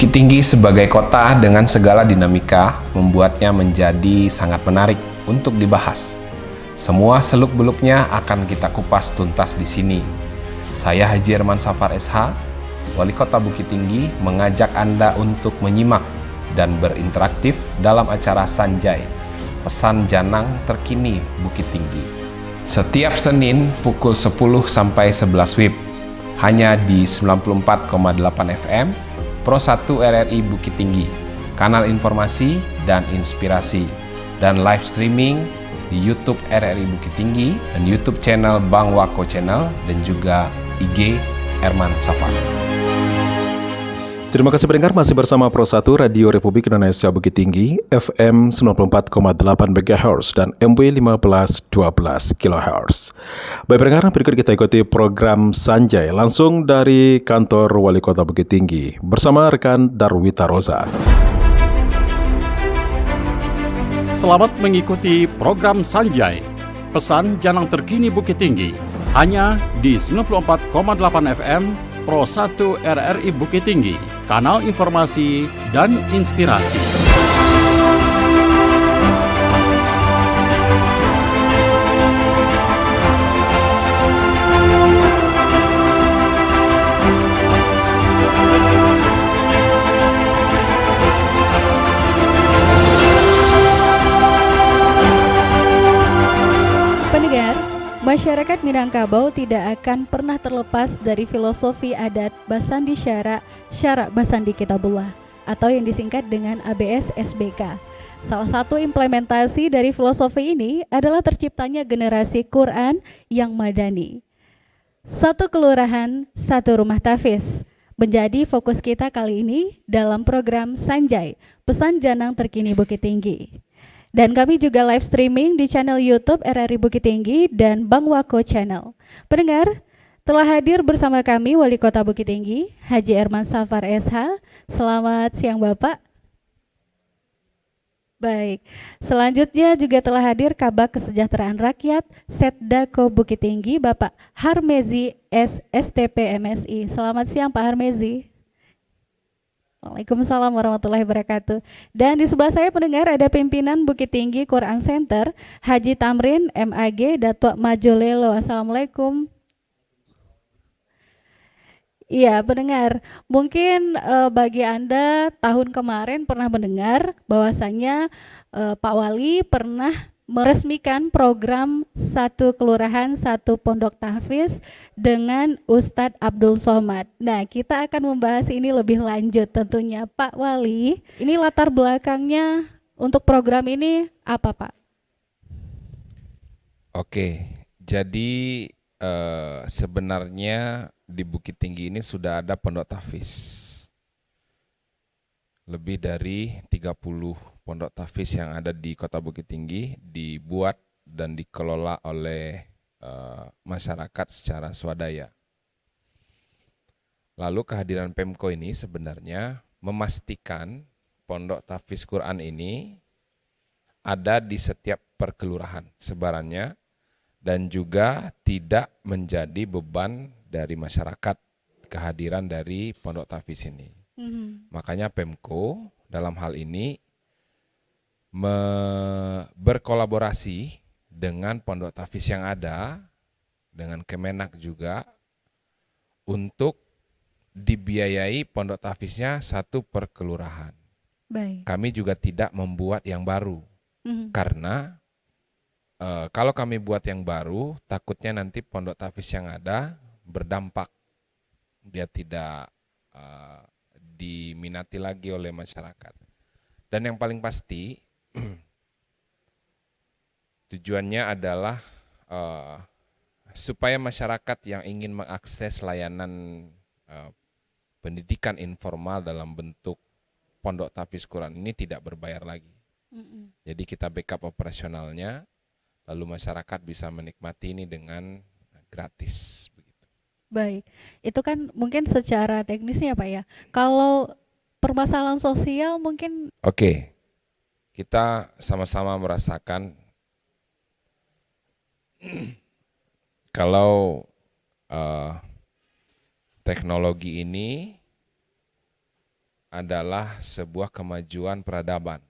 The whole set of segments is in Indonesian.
Bukit Tinggi sebagai kota dengan segala dinamika membuatnya menjadi sangat menarik untuk dibahas. Semua seluk-beluknya akan kita kupas tuntas di sini. Saya Haji Herman Safar SH, Wali Kota Bukit Tinggi, mengajak Anda untuk menyimak dan berinteraksi dalam acara Sanjay, pesan Janang terkini Bukit Tinggi. Setiap Senin pukul 10 sampai 11 WIB, hanya di 94,8 FM, Pro 1 RRI Bukit Tinggi, kanal informasi dan inspirasi, dan live streaming di YouTube RRI Bukit Tinggi dan YouTube channel Bang Wako Channel dan juga IG Herman Safar. Terima kasih pendengar, masih bersama Pro 1 Radio Republik Indonesia Bukit Tinggi FM 94,8 MHz dan MW 1512 kHz. Baik pendengar, berikut kita ikuti program Sanjay langsung dari kantor Wali Kota Bukit Tinggi bersama rekan Darwita Roza. Selamat mengikuti program Sanjay, pesan Janang terkini Bukit Tinggi, hanya di 94,8 FM Pro 1 RRI Bukit Tinggi, kanal informasi dan inspirasi. Masyarakat Minangkabau tidak akan pernah terlepas dari filosofi adat Basandi Syarak Basandi Kitabullah atau yang disingkat dengan ABS SBK. Salah satu implementasi dari filosofi ini adalah terciptanya generasi Quran yang madani. Satu kelurahan, satu rumah tahfiz menjadi fokus kita kali ini dalam program Sanjay, pesan Janang terkini Bukit Tinggi. Dan kami juga live streaming di channel YouTube RRI Bukit Tinggi dan Bang Wako Channel. Pendengar, telah hadir bersama kami Wali Kota Bukit Tinggi, Haji Herman Safar SH. Selamat siang Bapak. Baik, selanjutnya juga telah hadir Kabak Kesejahteraan Rakyat Setdako Bukit Tinggi, Bapak Harmezi SSTP MSI. Selamat siang Pak Harmezi. Waalaikumsalam warahmatullahi wabarakatuh. Dan di sebelah saya pendengar ada pimpinan Bukit Tinggi Quran Center, Haji Tamrin MAG Datuk Majolelo. Assalamualaikum. Iya pendengar, mungkin bagi Anda tahun kemarin pernah mendengar bahwasanya Pak Wali pernah meresmikan program satu kelurahan satu pondok tahfiz dengan Ustadz Abdul Somad. Nah, kita akan membahas ini lebih lanjut tentunya. Pak Wali, ini latar belakangnya untuk program ini apa Pak? Oke, jadi sebenarnya di Bukit Tinggi ini sudah ada pondok tahfiz. Lebih dari 30 pondok tahfiz yang ada di Kota Bukit Tinggi dibuat dan dikelola oleh masyarakat secara swadaya. Lalu kehadiran Pemko ini sebenarnya memastikan pondok tahfiz Quran ini ada di setiap perkelurahan sebarannya dan juga tidak menjadi beban dari masyarakat kehadiran dari pondok tahfiz ini. Makanya Pemko dalam hal ini berkolaborasi dengan pondok tahfiz yang ada, dengan Kemenak juga, untuk dibiayai pondok tahfiznya satu per kelurahan. Baik. Kami juga tidak membuat yang baru, karena kalau kami buat yang baru, takutnya nanti pondok tahfiz yang ada berdampak, dia tidak diminati lagi oleh masyarakat. Dan yang paling pasti tujuannya adalah supaya masyarakat yang ingin mengakses layanan pendidikan informal dalam bentuk pondok tahfiz Quran ini tidak berbayar lagi. Jadi kita backup operasionalnya, lalu masyarakat bisa menikmati ini dengan gratis. Baik, itu kan mungkin secara teknisnya Pak ya. Kalau permasalahan sosial mungkin. Oke, kita sama-sama merasakan kalau teknologi ini adalah sebuah kemajuan peradaban.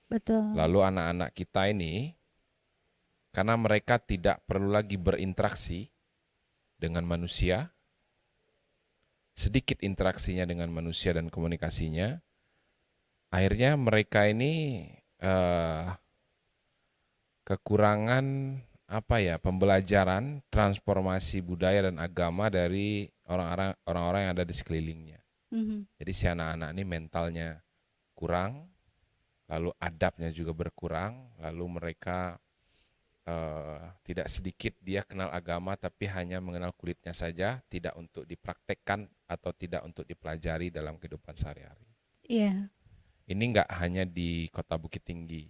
Betul. Lalu anak-anak kita ini, karena mereka tidak perlu lagi berinteraksi dengan manusia, sedikit interaksinya dengan manusia dan komunikasinya, akhirnya mereka ini kekurangan pembelajaran transformasi budaya dan agama dari orang-orang yang ada di sekelilingnya. Jadi si anak-anak ini mentalnya kurang, lalu adabnya juga berkurang, lalu mereka tidak sedikit dia kenal agama tapi hanya mengenal kulitnya saja, tidak untuk dipraktekkan atau tidak untuk dipelajari dalam kehidupan sehari-hari. Iya. Ini enggak hanya di Kota Bukit Tinggi.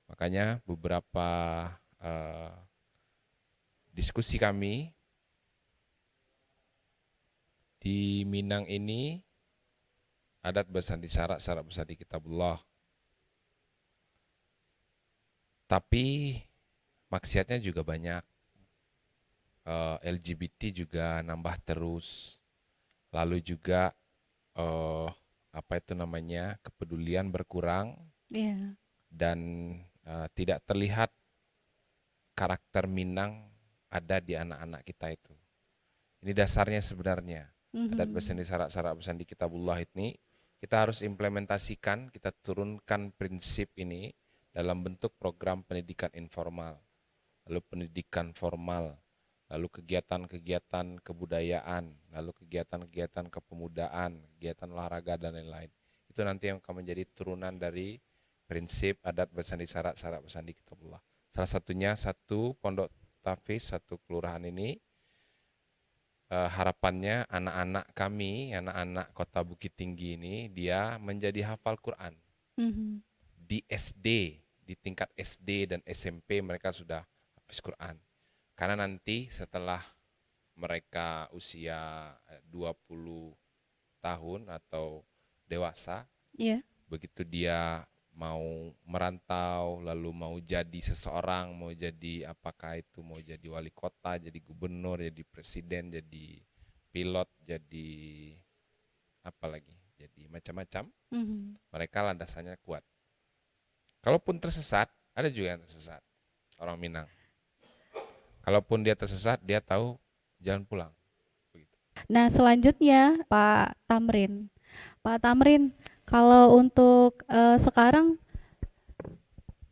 Makanya beberapa diskusi kami di Minang ini, adat bersandi syarak bersandi kitabullah. Tapi maksiatnya juga banyak. LGBT juga nambah terus. Lalu juga kepedulian berkurang. Iya. Dan tidak terlihat karakter Minang ada di anak-anak kita itu. Ini dasarnya sebenarnya. Adat bersandi syarak bersandi kitabullah ini kita harus implementasikan, kita turunkan prinsip ini dalam bentuk program pendidikan informal, lalu pendidikan formal, lalu kegiatan-kegiatan kebudayaan, lalu kegiatan-kegiatan kepemudaan, kegiatan olahraga dan lain-lain. Itu nanti yang akan menjadi turunan dari prinsip adat bersandi syarak bersandi kitabullah. Salah satunya satu pondok tahfiz, satu kelurahan ini, harapannya anak-anak kami, anak-anak Kota Bukit Tinggi ini, dia menjadi hafal Quran. Di SD, di tingkat SD dan SMP mereka sudah hafiz Quran. Karena nanti setelah mereka usia 20 tahun atau dewasa, begitu dia mau merantau, lalu mau jadi seseorang, mau jadi apakah itu, mau jadi wali kota, jadi gubernur, jadi presiden, jadi pilot, jadi jadi macam-macam, mereka landasannya kuat. Kalaupun tersesat, ada juga yang tersesat, orang Minang. Kalaupun dia tersesat, dia tahu jalan pulang. Begitu. Nah, selanjutnya Pak Tamrin. Pak Tamrin, kalau untuk sekarang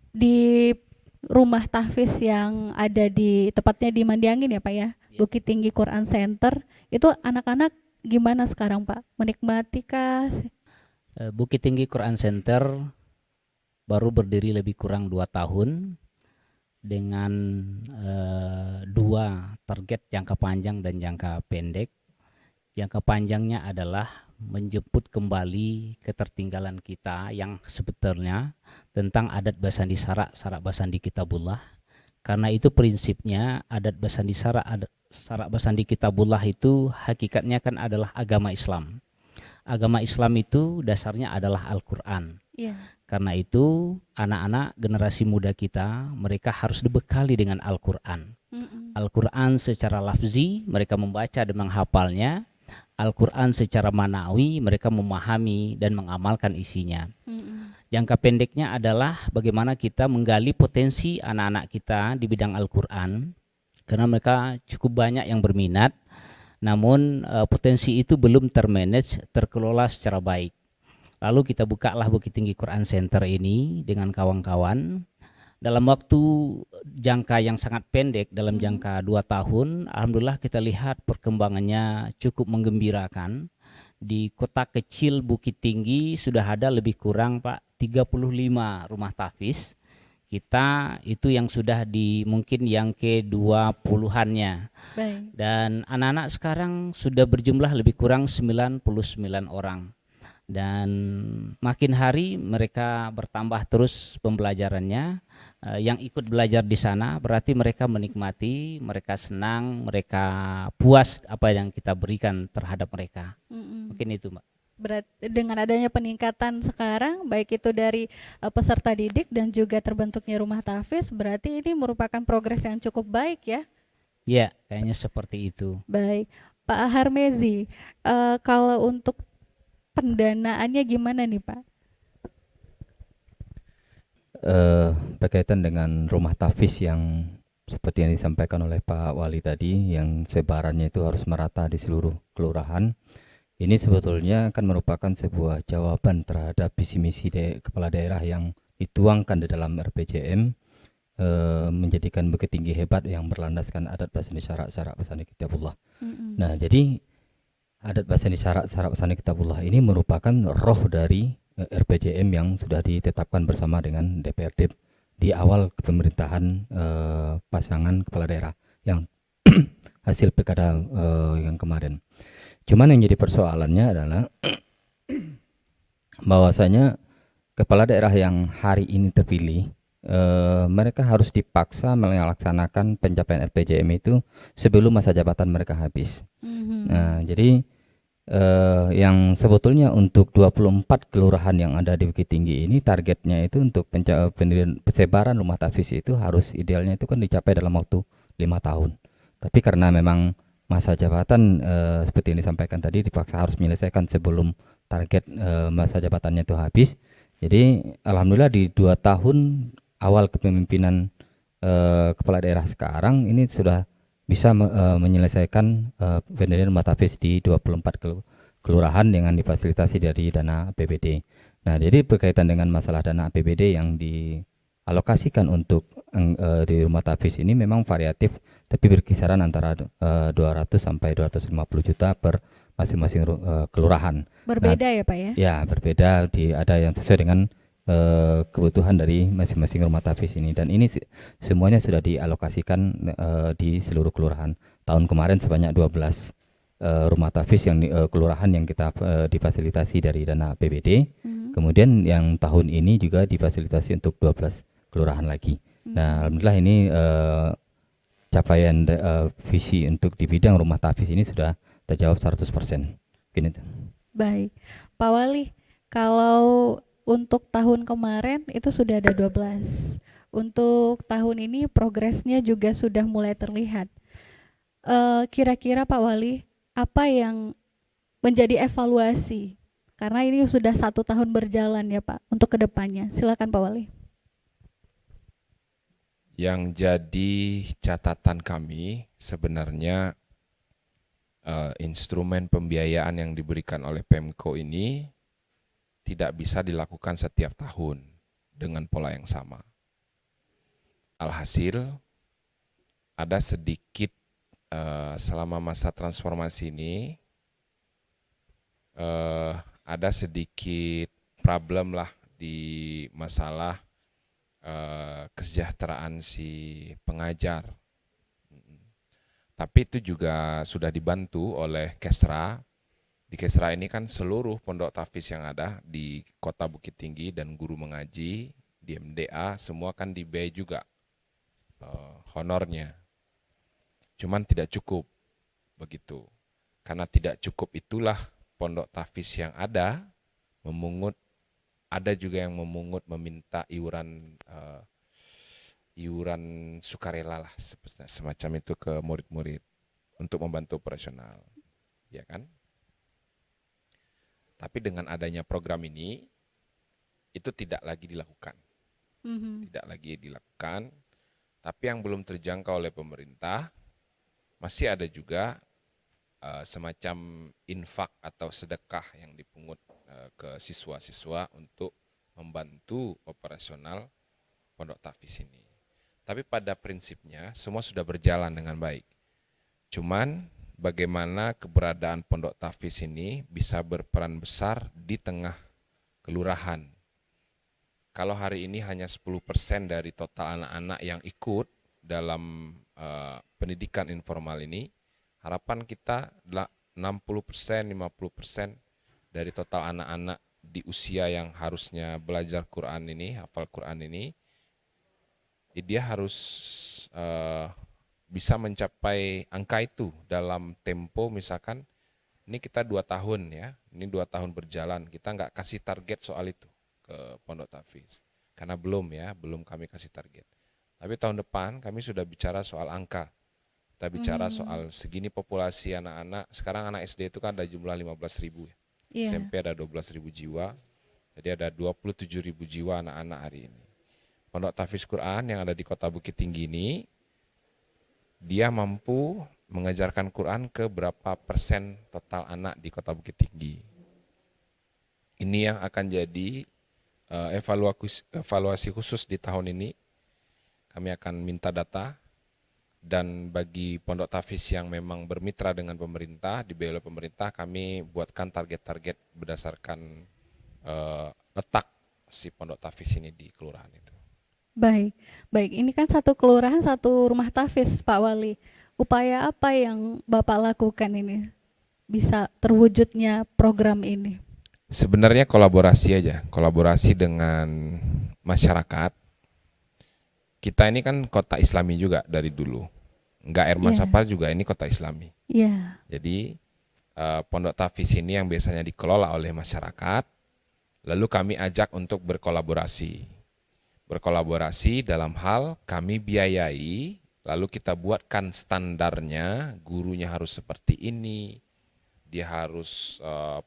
di rumah tahfiz yang ada tepatnya di Mandiangin ya Pak ya, Bukit Tinggi Quran Center, itu anak-anak gimana sekarang Pak? Menikmati kah? Bukit Tinggi Quran Center baru berdiri lebih kurang 2 tahun dengan 2 target jangka panjang dan jangka pendek. Jangka panjangnya adalah menjemput kembali ketertinggalan kita yang sebetulnya tentang adat basandi syarak basandi kitabullah. Karena itu prinsipnya adat basandi syarak basandi kitabullah itu hakikatnya kan adalah agama Islam. Agama Islam itu dasarnya adalah Al-Quran. Karena itu anak-anak generasi muda kita, mereka harus dibekali dengan Al-Quran. Al-Quran secara lafzi mereka membaca dan menghafalnya. Al-Quran secara manawi mereka memahami dan mengamalkan isinya. Jangka pendeknya adalah bagaimana kita menggali potensi anak-anak kita di bidang Al-Quran. Karena mereka cukup banyak yang berminat, namun potensi itu belum terkelola secara baik. Lalu kita bukalah Bukit Tinggi Quran Center ini dengan kawan-kawan. Dalam waktu jangka yang sangat pendek, dalam jangka 2 tahun, alhamdulillah kita lihat perkembangannya cukup menggembirakan. Di kota kecil Bukit Tinggi sudah ada lebih kurang Pak 35 rumah tahfiz. Kita itu yang sudah di mungkin yang ke-20-annya. Dan anak-anak sekarang sudah berjumlah lebih kurang 99 orang. Dan makin hari mereka bertambah terus pembelajarannya. Yang ikut belajar di sana berarti mereka menikmati, mereka senang, mereka puas apa yang kita berikan terhadap mereka. Mungkin itu Mbak. Berarti dengan adanya peningkatan sekarang, baik itu dari peserta didik dan juga terbentuknya rumah tahfiz, berarti ini merupakan progres yang cukup baik ya? Ya, kayaknya seperti itu. Baik, Pak Harmezi, kalau untuk pendanaannya gimana nih Pak? Berkaitan dengan rumah tahfiz yang seperti yang disampaikan oleh Pak Wali tadi, yang sebarannya itu harus merata di seluruh kelurahan, ini sebetulnya akan merupakan sebuah jawaban terhadap visi misi kepala daerah yang dituangkan di dalam RPJM, menjadikan Bukit Tinggi hebat yang berlandaskan adat basani syarak basani kitabullah. Nah, jadi adat basani syarak basani kitabullah ini merupakan roh dari RPJM yang sudah ditetapkan bersama dengan DPRD di awal pemerintahan pasangan kepala daerah yang hasil pilkada yang kemarin. Cuman yang jadi persoalannya adalah bahwasanya kepala daerah yang hari ini terpilih, mereka harus dipaksa melaksanakan pencapaian RPJM itu sebelum masa jabatan mereka habis. Nah, jadi yang sebetulnya untuk 24 kelurahan yang ada di Bukit Tinggi ini, targetnya itu untuk persebaran rumah tahfiz itu harus idealnya itu kan dicapai dalam waktu 5 tahun. Tapi karena memang masa jabatan seperti yang disampaikan tadi dipaksa harus menyelesaikan sebelum target masa jabatannya itu habis. Jadi alhamdulillah di 2 tahun awal kepemimpinan kepala daerah sekarang ini sudah bisa menyelesaikan pendirian rumah tahfiz di 24 kelurahan dengan difasilitasi dari dana APBD. Nah, jadi berkaitan dengan masalah dana APBD yang dialokasikan untuk di rumah tahfiz ini memang variatif, tapi berkisaran antara 200 sampai 250 juta per masing-masing kelurahan. Berbeda Nah, ya Pak ya? ya berbeda, ada yang sesuai dengan kebutuhan dari masing-masing rumah tahfiz ini, dan ini semuanya sudah dialokasikan di seluruh kelurahan. Tahun kemarin sebanyak 12 rumah tahfiz yang kelurahan yang kita difasilitasi dari dana APBD. Kemudian yang tahun ini juga difasilitasi untuk 12 kelurahan lagi. Nah, alhamdulillah ini capaian visi untuk di bidang rumah tahfiz ini sudah terjawab 100%. Gini. Baik, Pak Wali, kalau untuk tahun kemarin itu sudah ada 12. Untuk tahun ini progresnya juga sudah mulai terlihat. Kira-kira Pak Wali, apa yang menjadi evaluasi? Karena ini sudah 1 tahun berjalan ya Pak, untuk kedepannya. Silakan Pak Wali. Yang jadi catatan kami sebenarnya instrumen pembiayaan yang diberikan oleh Pemko ini tidak bisa dilakukan setiap tahun dengan pola yang sama. Alhasil ada sedikit selama masa transformasi ini ada sedikit problem lah di masalah kesejahteraan si pengajar. Tapi itu juga sudah dibantu oleh Kesra. Di Kesra ini kan seluruh pondok tahfiz yang ada di Kota Bukit Tinggi dan guru mengaji di MDA semua kan dibayar juga honornya. Cuman tidak cukup begitu. Karena tidak cukup itulah pondok tahfiz yang ada memungut, ada juga yang memungut meminta iuran sukarela lah semacam itu ke murid-murid untuk membantu operasional, ya kan? Tapi dengan adanya program ini itu tidak lagi dilakukan, tidak lagi dilakukan. Tapi yang belum terjangkau oleh pemerintah masih ada juga semacam infak atau sedekah yang dipungut ke siswa-siswa untuk membantu operasional pondok tahfiz ini. Tapi pada prinsipnya semua sudah berjalan dengan baik. Cuman bagaimana keberadaan pondok tahfiz ini bisa berperan besar di tengah kelurahan. Kalau hari ini hanya 10% dari total anak-anak yang ikut dalam pendidikan informal ini, harapan kita adalah 60%, 50% dari total anak-anak di usia yang harusnya belajar Quran ini, hafal Quran ini, dia harus bisa mencapai angka itu dalam tempo misalkan ini kita 2 tahun ya, ini 2 tahun berjalan, kita nggak kasih target soal itu ke pondok tahfiz karena belum kami kasih target. Tapi tahun depan kami sudah bicara soal angka, kita bicara soal segini populasi anak-anak, sekarang anak SD itu kan ada jumlah 15.000 ya. Iya. SMP ada 12.000 jiwa. Jadi ada 27.000 jiwa anak-anak hari ini. Pondok Tahfiz Quran yang ada di Kota Bukit Tinggi ini, dia mampu mengajarkan Quran ke berapa persen total anak di Kota Bukit Tinggi. Ini yang akan jadi evaluasi khusus di tahun ini. Kami akan minta data, dan bagi Pondok Tahfiz yang memang bermitra dengan pemerintah, dibiayai oleh pemerintah, kami buatkan target-target berdasarkan letak si Pondok Tahfiz ini di kelurahan itu. Baik, baik. Ini kan satu kelurahan, satu rumah tahfiz, Pak Wali. Upaya apa yang Bapak lakukan ini bisa terwujudnya program ini? Sebenarnya kolaborasi aja, kolaborasi dengan masyarakat. Kita ini kan kota Islami juga dari dulu. Enggak Air Masapar juga ini kota Islami. Iya. Jadi Pondok Tahfiz ini yang biasanya dikelola oleh masyarakat, lalu kami ajak untuk berkolaborasi. Berkolaborasi dalam hal kami biayai, lalu kita buatkan standarnya, gurunya harus seperti ini, dia harus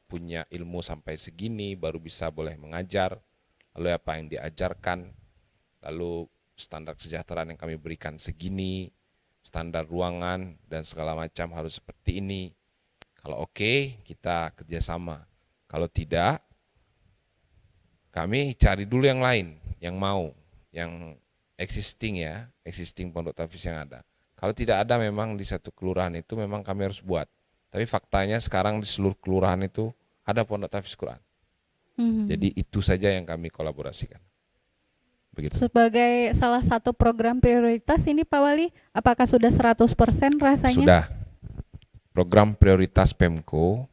punya ilmu sampai segini, baru bisa boleh mengajar, lalu apa yang diajarkan, lalu standar kesejahteraan yang kami berikan segini, standar ruangan dan segala macam harus seperti ini. Kalau oke, kita kerjasama. Kalau tidak, kami cari dulu yang lain, yang mau, yang existing ya, existing Pondok Tahfiz yang ada. Kalau tidak ada memang di satu kelurahan itu memang kami harus buat. Tapi faktanya sekarang di seluruh kelurahan itu ada Pondok Tahfiz Quran. Jadi itu saja yang kami kolaborasikan. Begitu. Sebagai salah satu program prioritas ini Pak Wali, apakah sudah 100% rasanya? Sudah. Program prioritas Pemko,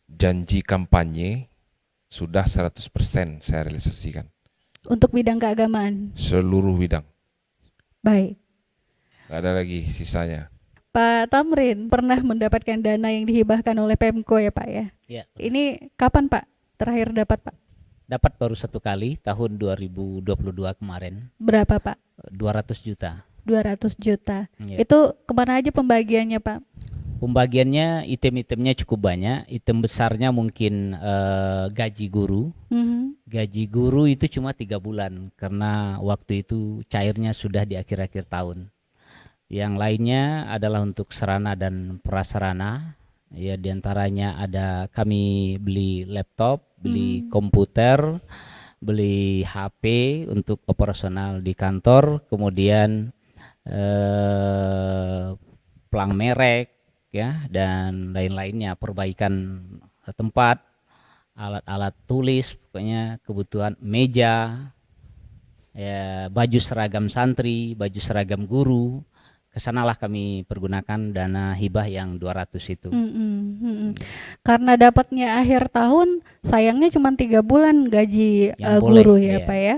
janji kampanye sudah 100% saya realisasikan. Untuk bidang keagamaan? Seluruh bidang. Baik. Gak ada lagi sisanya. Pak Tamrin pernah mendapatkan dana yang dihibahkan oleh Pemko ya Pak ya? Ya, Ini kapan Pak terakhir dapat Pak? dapat baru satu kali tahun 2022 kemarin, Berapa Pak? 200 juta. 200 juta. Ya. Itu kemana aja pembagiannya Pak? Pembagiannya item-itemnya cukup banyak. Item besarnya mungkin gaji guru. Gaji guru itu cuma 3 bulan karena waktu itu cairnya sudah di akhir-akhir tahun. Yang lainnya adalah untuk sarana dan prasarana. Ya, diantaranya ada kami beli laptop, beli komputer, beli HP untuk operasional di kantor, kemudian pelang merek ya dan lain-lainnya, perbaikan tempat, alat-alat tulis, pokoknya kebutuhan meja, ya, baju seragam santri, baju seragam guru. Kesanalah kami pergunakan dana hibah yang 200 itu. Karena dapatnya akhir tahun, sayangnya cuma 3 bulan gaji Yang guru boleh, ya iya. Pak ya.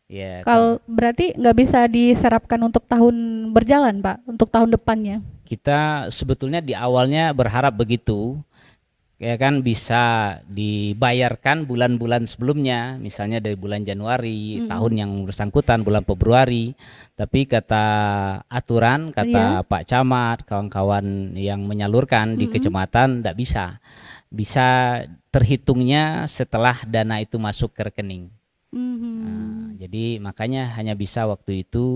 Ya, Kalau berarti nggak bisa diserapkan untuk tahun berjalan Pak, untuk tahun depannya. kita sebetulnya di awalnya berharap begitu, ya kan, bisa dibayarkan bulan-bulan sebelumnya, misalnya dari bulan Januari tahun yang bersangkutan, bulan Februari. Tapi kata aturan, kata Pak Camat, kawan-kawan yang menyalurkan di kecamatan, tidak bisa. Bisa terhitungnya setelah dana itu masuk ke rekening. Nah, jadi makanya hanya bisa waktu itu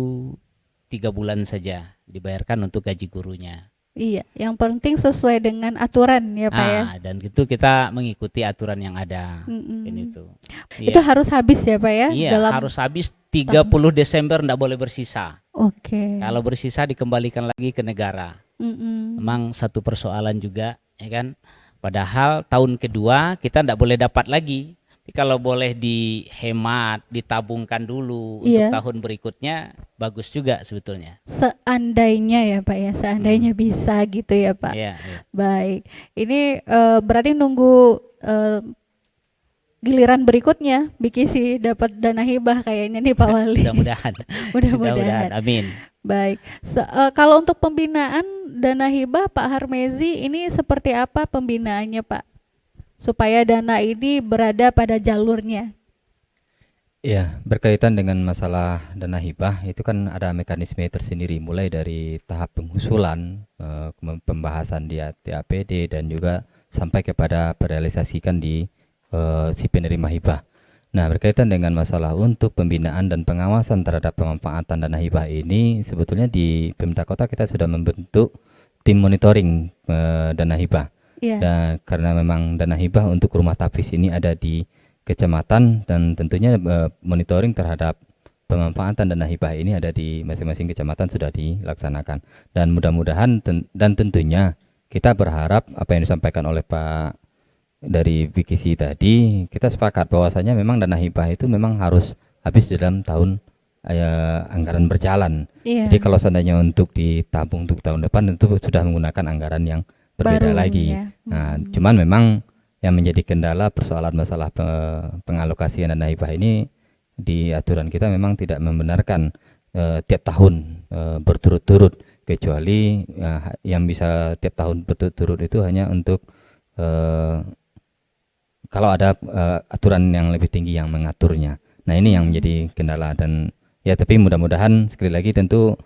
3 bulan saja dibayarkan untuk gaji gurunya. Iya, yang penting sesuai dengan aturan ya Pak ya. Dan itu kita mengikuti aturan yang ada. Itu. Itu harus habis ya Pak ya. Iya, harus habis 30 Desember, tidak boleh bersisa. Oke. Kalau bersisa dikembalikan lagi ke negara. Memang satu persoalan juga, ya kan. Padahal tahun kedua kita tidak boleh dapat lagi. Tapi kalau boleh dihemat, ditabungkan dulu untuk tahun berikutnya, bagus juga sebetulnya. Seandainya ya Pak ya, seandainya bisa gitu ya Pak. Iya. Baik, ini berarti nunggu giliran berikutnya BKC dapat dana hibah kayaknya nih Pak Wali. Mudah-mudahan. Mudah-mudahan. Amin. Baik, kalau untuk pembinaan dana hibah Pak Harmezi ini seperti apa pembinaannya Pak? Supaya dana ini berada pada jalurnya. Ya, berkaitan dengan masalah dana hibah itu kan ada mekanisme tersendiri, mulai dari tahap pengusulan, pembahasan di TAPD dan juga sampai kepada merealisasikan di si penerima hibah. Nah, berkaitan dengan masalah untuk pembinaan dan pengawasan terhadap pemanfaatan dana hibah ini, sebetulnya di Pemda Kota kita sudah membentuk tim monitoring dana hibah. Iya. Dan karena memang dana hibah untuk rumah tapis ini ada di kecamatan, dan tentunya monitoring terhadap pemanfaatan dana hibah ini ada di masing-masing kecamatan sudah dilaksanakan. Dan mudah-mudahan dan tentunya kita berharap apa yang disampaikan oleh Pak dari BKC tadi, kita sepakat bahwasanya memang dana hibah itu memang harus habis dalam tahun anggaran berjalan. Iya. Jadi kalau seandainya untuk ditabung untuk tahun depan tentu sudah menggunakan anggaran yang berbeda Baru, lagi. ya. Nah, cuman memang yang menjadi kendala persoalan masalah pengalokasian dana hibah ini di aturan kita memang tidak membenarkan tiap tahun berturut-turut, kecuali yang bisa tiap tahun berturut-turut itu hanya untuk kalau ada aturan yang lebih tinggi yang mengaturnya. Nah, ini yang menjadi kendala. Dan ya, tapi mudah-mudahan sekali lagi tentu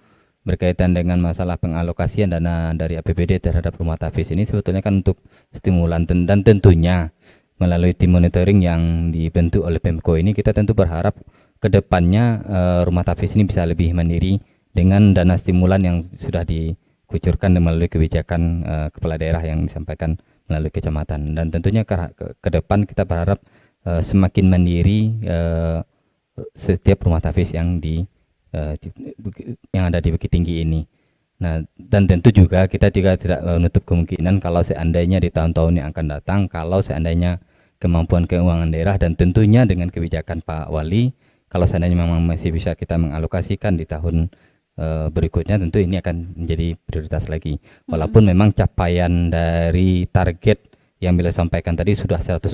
berkaitan dengan masalah pengalokasian dana dari APBD terhadap rumah tapis ini sebetulnya kan untuk stimulan, dan tentunya melalui tim monitoring yang dibentuk oleh Pemko ini kita tentu berharap ke depannya rumah tapis ini bisa lebih mandiri dengan dana stimulan yang sudah dikucurkan melalui kebijakan kepala daerah yang disampaikan melalui kecamatan. Dan tentunya ke depan kita berharap semakin mandiri setiap rumah tapis yang ada di Bukit Tinggi ini. Nah, dan tentu juga kita juga tidak menutup kemungkinan kalau seandainya di tahun-tahun yang akan datang, kalau seandainya kemampuan keuangan daerah dan tentunya dengan kebijakan Pak Wali, kalau seandainya memang masih bisa kita mengalokasikan di tahun berikutnya, tentu ini akan menjadi prioritas lagi. Walaupun memang capaian dari target yang beliau sampaikan tadi sudah 100%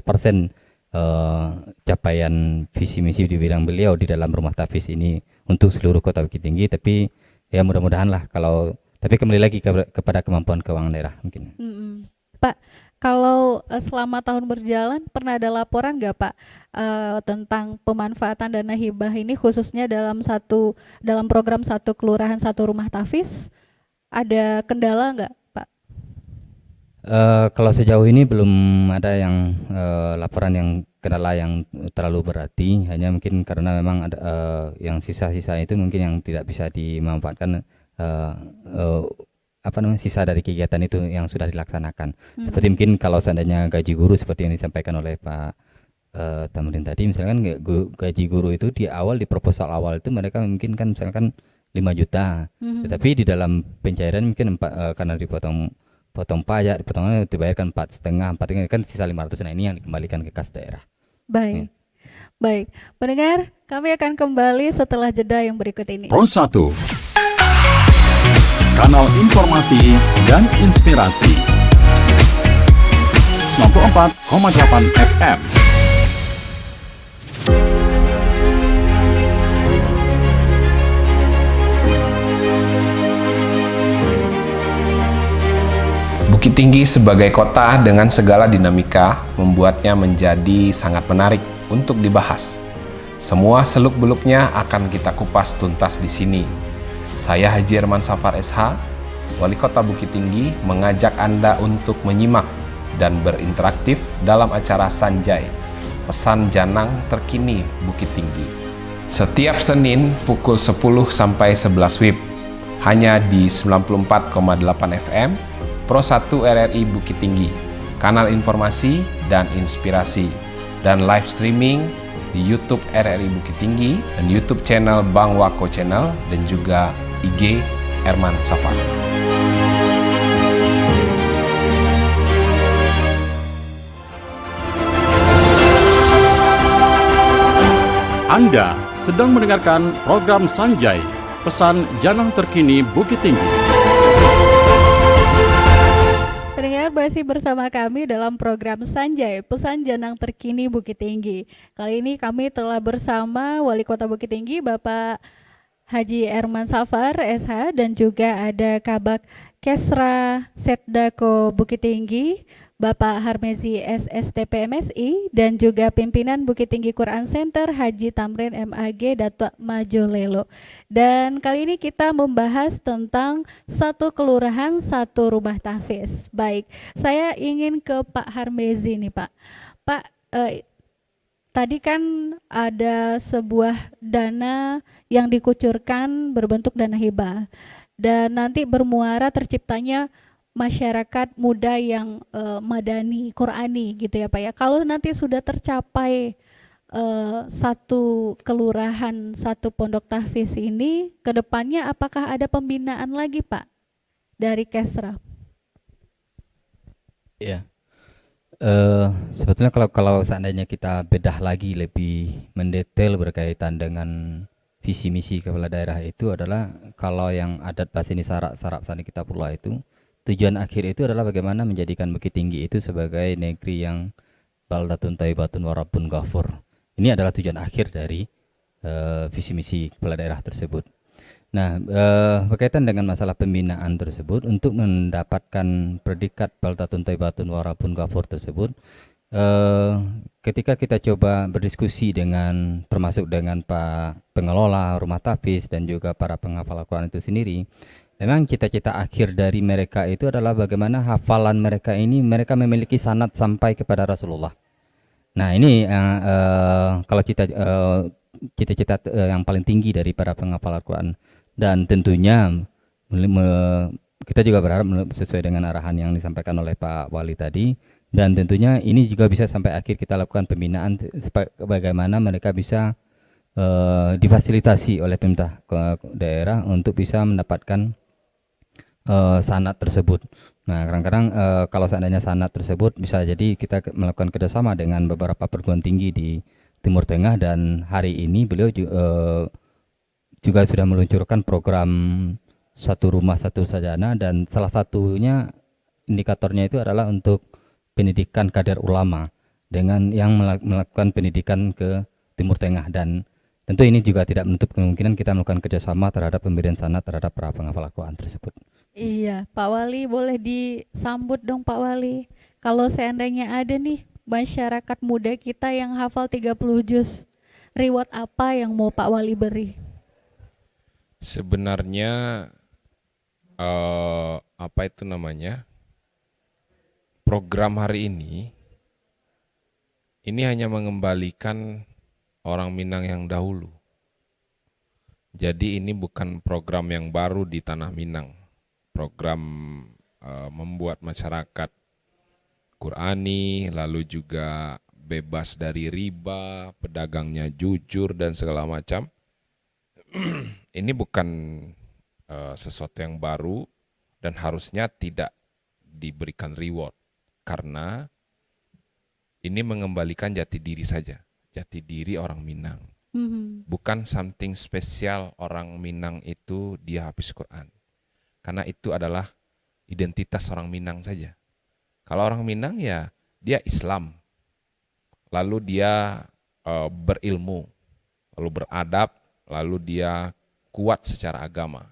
capaian visi misi di bidang beliau di dalam rumah tapis ini untuk seluruh Kota Bukit Tinggi, tapi ya mudah-mudahan lah tapi kembali lagi kepada kemampuan keuangan daerah mungkin. Pak, kalau selama tahun berjalan pernah ada laporan nggak Pak tentang pemanfaatan dana hibah ini khususnya dalam program satu kelurahan satu rumah tapis, ada kendala nggak Pak? Kalau sejauh ini belum ada yang laporan yang kendala yang terlalu berarti, hanya mungkin karena memang ada yang sisa-sisa itu mungkin yang tidak bisa dimanfaatkan sisa dari kegiatan itu yang sudah dilaksanakan. Seperti mungkin kalau seandainya gaji guru seperti yang disampaikan oleh Pak Tamrin tadi, misalkan gaji guru itu di proposal awal itu mereka mungkin kan misalkan 5 juta, tetapi di dalam pencairan mungkin karena dipotong pajak, dipotongnya dibayarkan 4,5, kan sisa 500. Nah, ini yang dikembalikan ke kas daerah. Baik. Baik, pendengar, kami akan kembali setelah jeda yang berikut ini. Pro 1, kanal informasi dan inspirasi 94,8 FM. Bukit Tinggi sebagai kota dengan segala dinamika membuatnya menjadi sangat menarik untuk dibahas. Semua seluk-beluknya akan kita kupas tuntas di sini. Saya Haji Herman Safar SH, Wali Kota Bukit Tinggi, mengajak Anda untuk menyimak dan berinteraktif dalam acara Sanjay, pesan Janang terkini Bukit Tinggi. Setiap Senin pukul 10 sampai 11 WIB, hanya di 94,8 FM, Pro 1 RRI Bukit Tinggi, kanal informasi dan inspirasi, dan live streaming di YouTube RRI Bukit Tinggi dan YouTube channel Bang Wako Channel dan juga IG Herman Safar. Anda sedang mendengarkan program Sanjay, pesan Janang terkini Bukit Tinggi. Pendengar, masih bersama kami dalam program Sanjay, pesan Janang terkini Bukit Tinggi. Kali ini kami telah bersama Wali Kota Bukit Tinggi, Bapak Haji Erman Safar SH, dan juga ada Kabak Kesra Setdako Bukit Tinggi Bapak Harmezi SSTP MSI, dan juga pimpinan Bukit Tinggi Quran Center Haji Tamrin MAG Datuk Majolelo. Dan kali ini kita membahas tentang satu kelurahan satu rumah tahfiz. Baik, saya ingin ke Pak Harmezi nih Pak. Pak, tadi kan ada sebuah dana yang dikucurkan berbentuk dana hibah, dan nanti bermuara terciptanya masyarakat muda yang madani, Qurani gitu ya Pak ya. Kalau nanti sudah tercapai satu kelurahan, satu pondok tahfiz ini, ke depannya apakah ada pembinaan lagi Pak dari Kesra? Ya, sebetulnya kalau seandainya kita bedah lagi lebih mendetail berkaitan dengan visi misi kepala daerah itu adalah, kalau yang adat Basini Sarak Sani Kitabullah itu, tujuan akhir itu adalah bagaimana menjadikan Bukit Tinggi itu sebagai negeri yang baldatun thayyibatun wa rabbun ghafur. Ini adalah tujuan akhir dari visi misi kepala daerah tersebut. Nah, berkaitan dengan masalah pembinaan tersebut, untuk mendapatkan predikat baldatun thayyibatun wa rabbun ghafur tersebut, ketika kita coba berdiskusi dengan, termasuk dengan Pak pengelola rumah tahfiz dan juga para penghafal Al-Quran itu sendiri, memang cita-cita akhir dari mereka itu adalah bagaimana hafalan mereka ini, mereka memiliki sanad sampai kepada Rasulullah. Nah ini kalau cita-cita yang paling tinggi dari para penghafal Al-Quran. Dan tentunya kita juga berharap sesuai dengan arahan yang disampaikan oleh Pak Wali tadi, dan tentunya ini juga bisa sampai akhir kita lakukan pembinaan bagaimana mereka bisa difasilitasi oleh pemerintah daerah untuk bisa mendapatkan sanad tersebut. Nah, kadang-kadang kalau seandainya sanad tersebut, bisa jadi kita melakukan kerjasama dengan beberapa perguruan tinggi di Timur Tengah, dan hari ini beliau juga sudah meluncurkan program satu rumah satu sarjana, dan salah satunya indikatornya itu adalah untuk pendidikan kader ulama dengan yang melakukan pendidikan ke Timur Tengah. Dan tentu ini juga tidak menutup kemungkinan kita melakukan kerjasama terhadap pemberian sanad terhadap para penghafal Al-Quran tersebut. Iya, Pak Wali boleh disambut dong Pak Wali. Kalau seandainya ada nih masyarakat muda kita yang hafal 30 juz, reward apa yang mau Pak Wali beri? Sebenarnya apa itu namanya, program hari ini hanya mengembalikan orang Minang yang dahulu. Jadi ini bukan program yang baru di tanah Minang. Program membuat masyarakat Qurani, lalu juga bebas dari riba, pedagangnya jujur dan segala macam. Ini bukan sesuatu yang baru dan harusnya tidak diberikan reward, karena ini mengembalikan jati diri saja, jati diri orang Minang. Bukan something spesial orang Minang itu dia hafiz Quran, karena itu adalah identitas orang Minang saja. Kalau orang Minang ya dia Islam, lalu dia berilmu, lalu beradab, lalu dia kuat secara agama.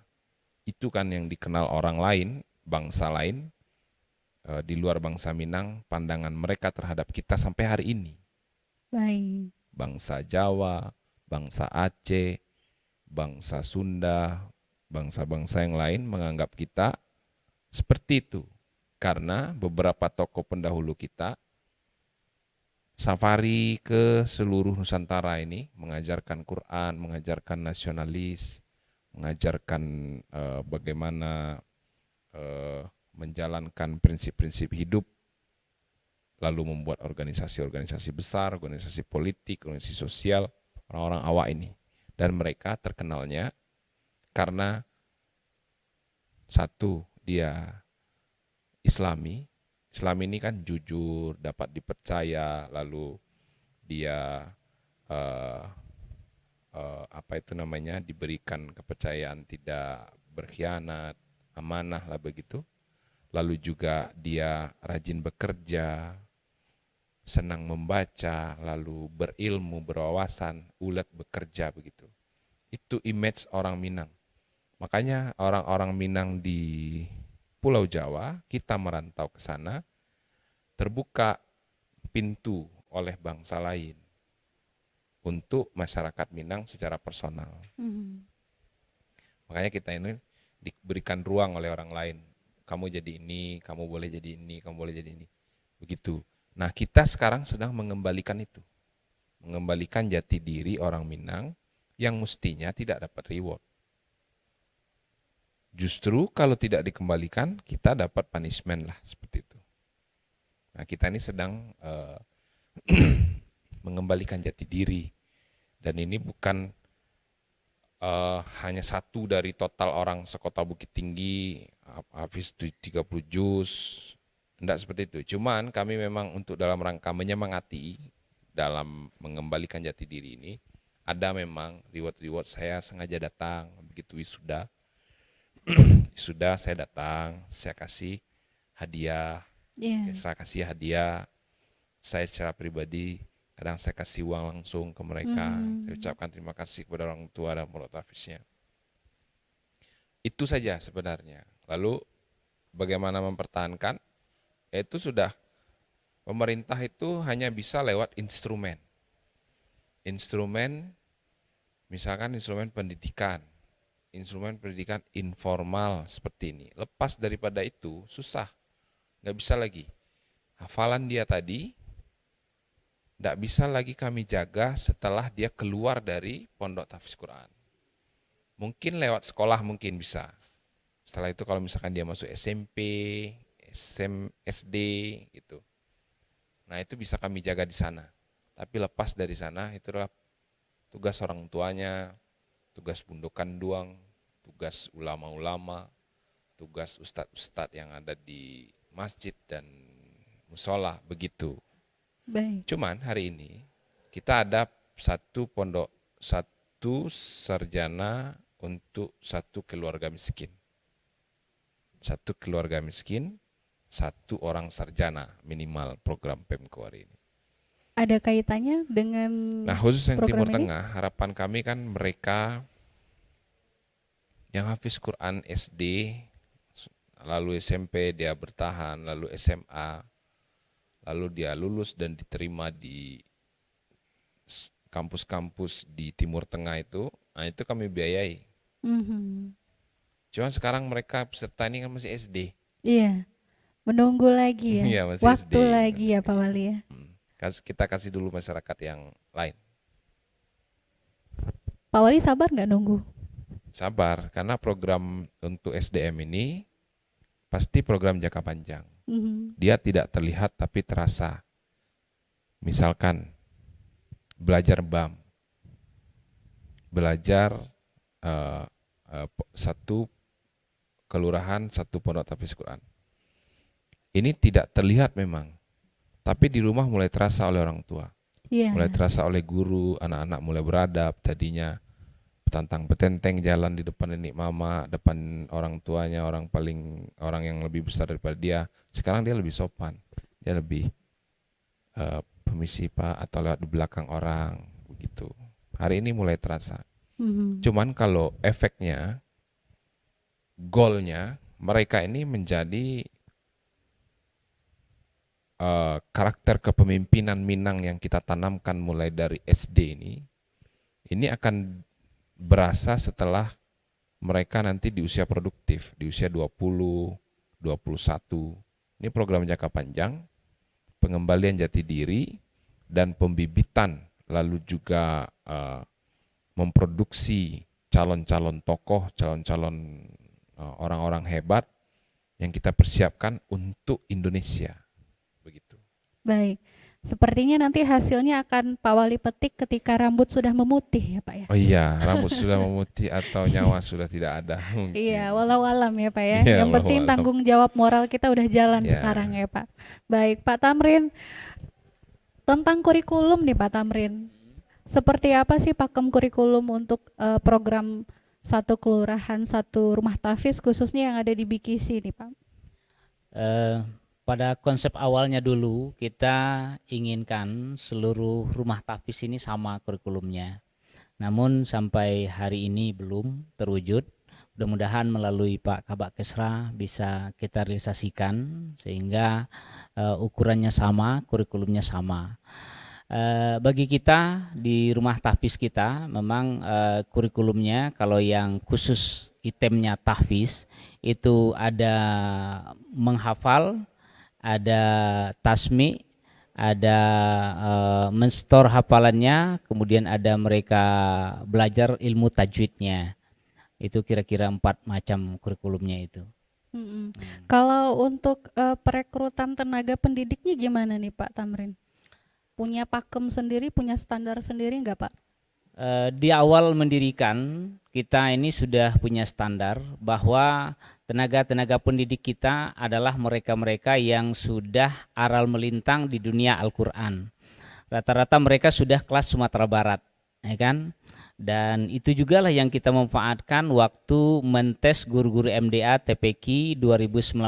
Itu kan yang dikenal orang lain, bangsa lain di luar bangsa Minang, pandangan mereka terhadap kita sampai hari ini. Baik. Bangsa Jawa, bangsa Aceh, bangsa Sunda, bangsa-bangsa yang lain menganggap kita seperti itu. Karena beberapa tokoh pendahulu kita safari ke seluruh Nusantara ini, mengajarkan Quran, mengajarkan nasionalis, mengajarkan bagaimana menjalankan prinsip-prinsip hidup, lalu membuat organisasi-organisasi besar, organisasi politik, organisasi sosial, orang-orang awak ini. Dan mereka terkenalnya karena satu, dia Islami. Islam ini kan jujur, dapat dipercaya, lalu dia diberikan kepercayaan, tidak berkhianat, amanah lah begitu. Lalu juga dia rajin bekerja, senang membaca, lalu berilmu, berwawasan, ulet bekerja begitu. Itu image orang Minang. Makanya orang-orang Minang di Pulau Jawa, kita merantau ke sana, terbuka pintu oleh bangsa lain untuk masyarakat Minang secara personal. Makanya kita ini diberikan ruang oleh orang lain. Kamu jadi ini, kamu boleh jadi ini, kamu boleh jadi ini. Begitu. Nah, kita sekarang sedang mengembalikan itu. Mengembalikan jati diri orang Minang yang mestinya tidak dapat reward. Justru kalau tidak dikembalikan, kita dapat punishment lah, seperti itu. Nah, kita ini sedang mengembalikan jati diri. Dan ini bukan hanya satu dari total orang sekota Bukit Tinggi, habis 30 juz, tidak seperti itu. Cuman kami memang untuk dalam rangka menyemangati dalam mengembalikan jati diri ini, ada memang reward saya sengaja datang, begitu wisuda. Wisuda saya datang, saya kasih hadiah, saya kasih hadiah, saya secara pribadi, kadang saya kasih uang langsung ke mereka, saya ucapkan terima kasih kepada orang tua dan pondok tahfiznya. Itu saja sebenarnya. Lalu bagaimana mempertahankan? Itu sudah, pemerintah itu hanya bisa lewat instrumen. Instrumen, misalkan instrumen pendidikan informal seperti ini. Lepas daripada itu susah, nggak bisa lagi. Hafalan dia tadi, nggak bisa lagi kami jaga setelah dia keluar dari pondok tahfiz Quran. Mungkin lewat sekolah mungkin bisa. Setelah itu kalau misalkan dia masuk SMP, SD gitu. Nah, itu bisa kami jaga di sana. Tapi lepas dari sana itu adalah tugas orang tuanya, tugas bundokan duang, tugas ulama-ulama, tugas ustadz-ustadz yang ada di masjid dan musola, begitu. Baik. Cuman hari ini kita ada satu sarjana untuk satu keluarga miskin. Satu keluarga miskin, satu orang sarjana minimal program Pemko hari ini. Ada kaitannya dengan Nah, khusus yang Timur ini? Tengah, harapan kami kan mereka yang hafiz Quran SD, lalu SMP dia bertahan, lalu SMA, lalu dia lulus dan diterima di kampus-kampus di Timur Tengah itu, nah itu kami biayai. Cuman sekarang mereka peserta ini kan masih SD. Iya, menunggu lagi ya, Iya, masih waktu SD. lagi ya Pak Wali ya. Kita kasih dulu masyarakat yang lain. Pak Wali sabar nggak nunggu? Sabar, karena program untuk SDM ini pasti program jangka panjang. Dia tidak terlihat tapi terasa. Misalkan belajar BAM, belajar satu kelurahan, satu pondok tahfiz Quran. Ini tidak terlihat memang, tapi di rumah mulai terasa oleh orang tua, mulai terasa oleh guru, anak-anak mulai beradab. Tadinya petantang petenteng jalan di depan nenek mama, depan orang tuanya, orang yang lebih besar daripada dia. Sekarang dia lebih sopan, dia lebih permisi Pak, atau lewat di belakang orang, begitu. Hari ini mulai terasa. Cuman kalau efeknya, goalnya, mereka ini menjadi karakter kepemimpinan Minang yang kita tanamkan mulai dari SD ini akan berasa setelah mereka nanti di usia produktif, di usia 20, 21. Ini program jangka panjang, pengembalian jati diri dan pembibitan, lalu juga memproduksi calon-calon tokoh, calon-calon orang-orang hebat yang kita persiapkan untuk Indonesia. Begitu. Baik, sepertinya nanti hasilnya akan Pak Wali petik ketika rambut sudah memutih ya Pak ya. Oh iya, rambut sudah memutih atau nyawa sudah tidak ada. Iya, walau alam ya Pak ya. Iya, Yang penting walau alam. tanggung jawab moral kita udah jalan Ya. sekarang ya Pak. Baik, Pak Tamrin, tentang kurikulum nih Pak Tamrin. Seperti apa sih pakem kurikulum untuk program satu kelurahan, satu rumah tahfiz khususnya yang ada di Bikisi nih Pak? Pada konsep awalnya dulu kita inginkan seluruh rumah tahfiz ini sama kurikulumnya. Namun sampai hari ini belum terwujud. Mudah-mudahan melalui Pak Kabak Kesra bisa kita realisasikan sehingga ukurannya sama, kurikulumnya sama. Bagi kita di rumah tahfiz kita memang kurikulumnya kalau yang khusus itemnya tahfiz itu ada menghafal, ada tasmi, ada menstor hafalannya, kemudian ada mereka belajar ilmu tajwidnya. Itu kira-kira 4 macam kurikulumnya itu. Kalau untuk perekrutan tenaga pendidiknya gimana nih Pak Tamrin? Punya pakem sendiri, punya standar sendiri nggak Pak? Di awal mendirikan kita ini sudah punya standar bahwa tenaga-tenaga pendidik kita adalah mereka-mereka yang sudah aral melintang di dunia Al-Quran. Rata-rata mereka sudah kelas Sumatera Barat, ya kan? Dan itu juga lah yang kita manfaatkan waktu mentes guru-guru MDA TPQ 2019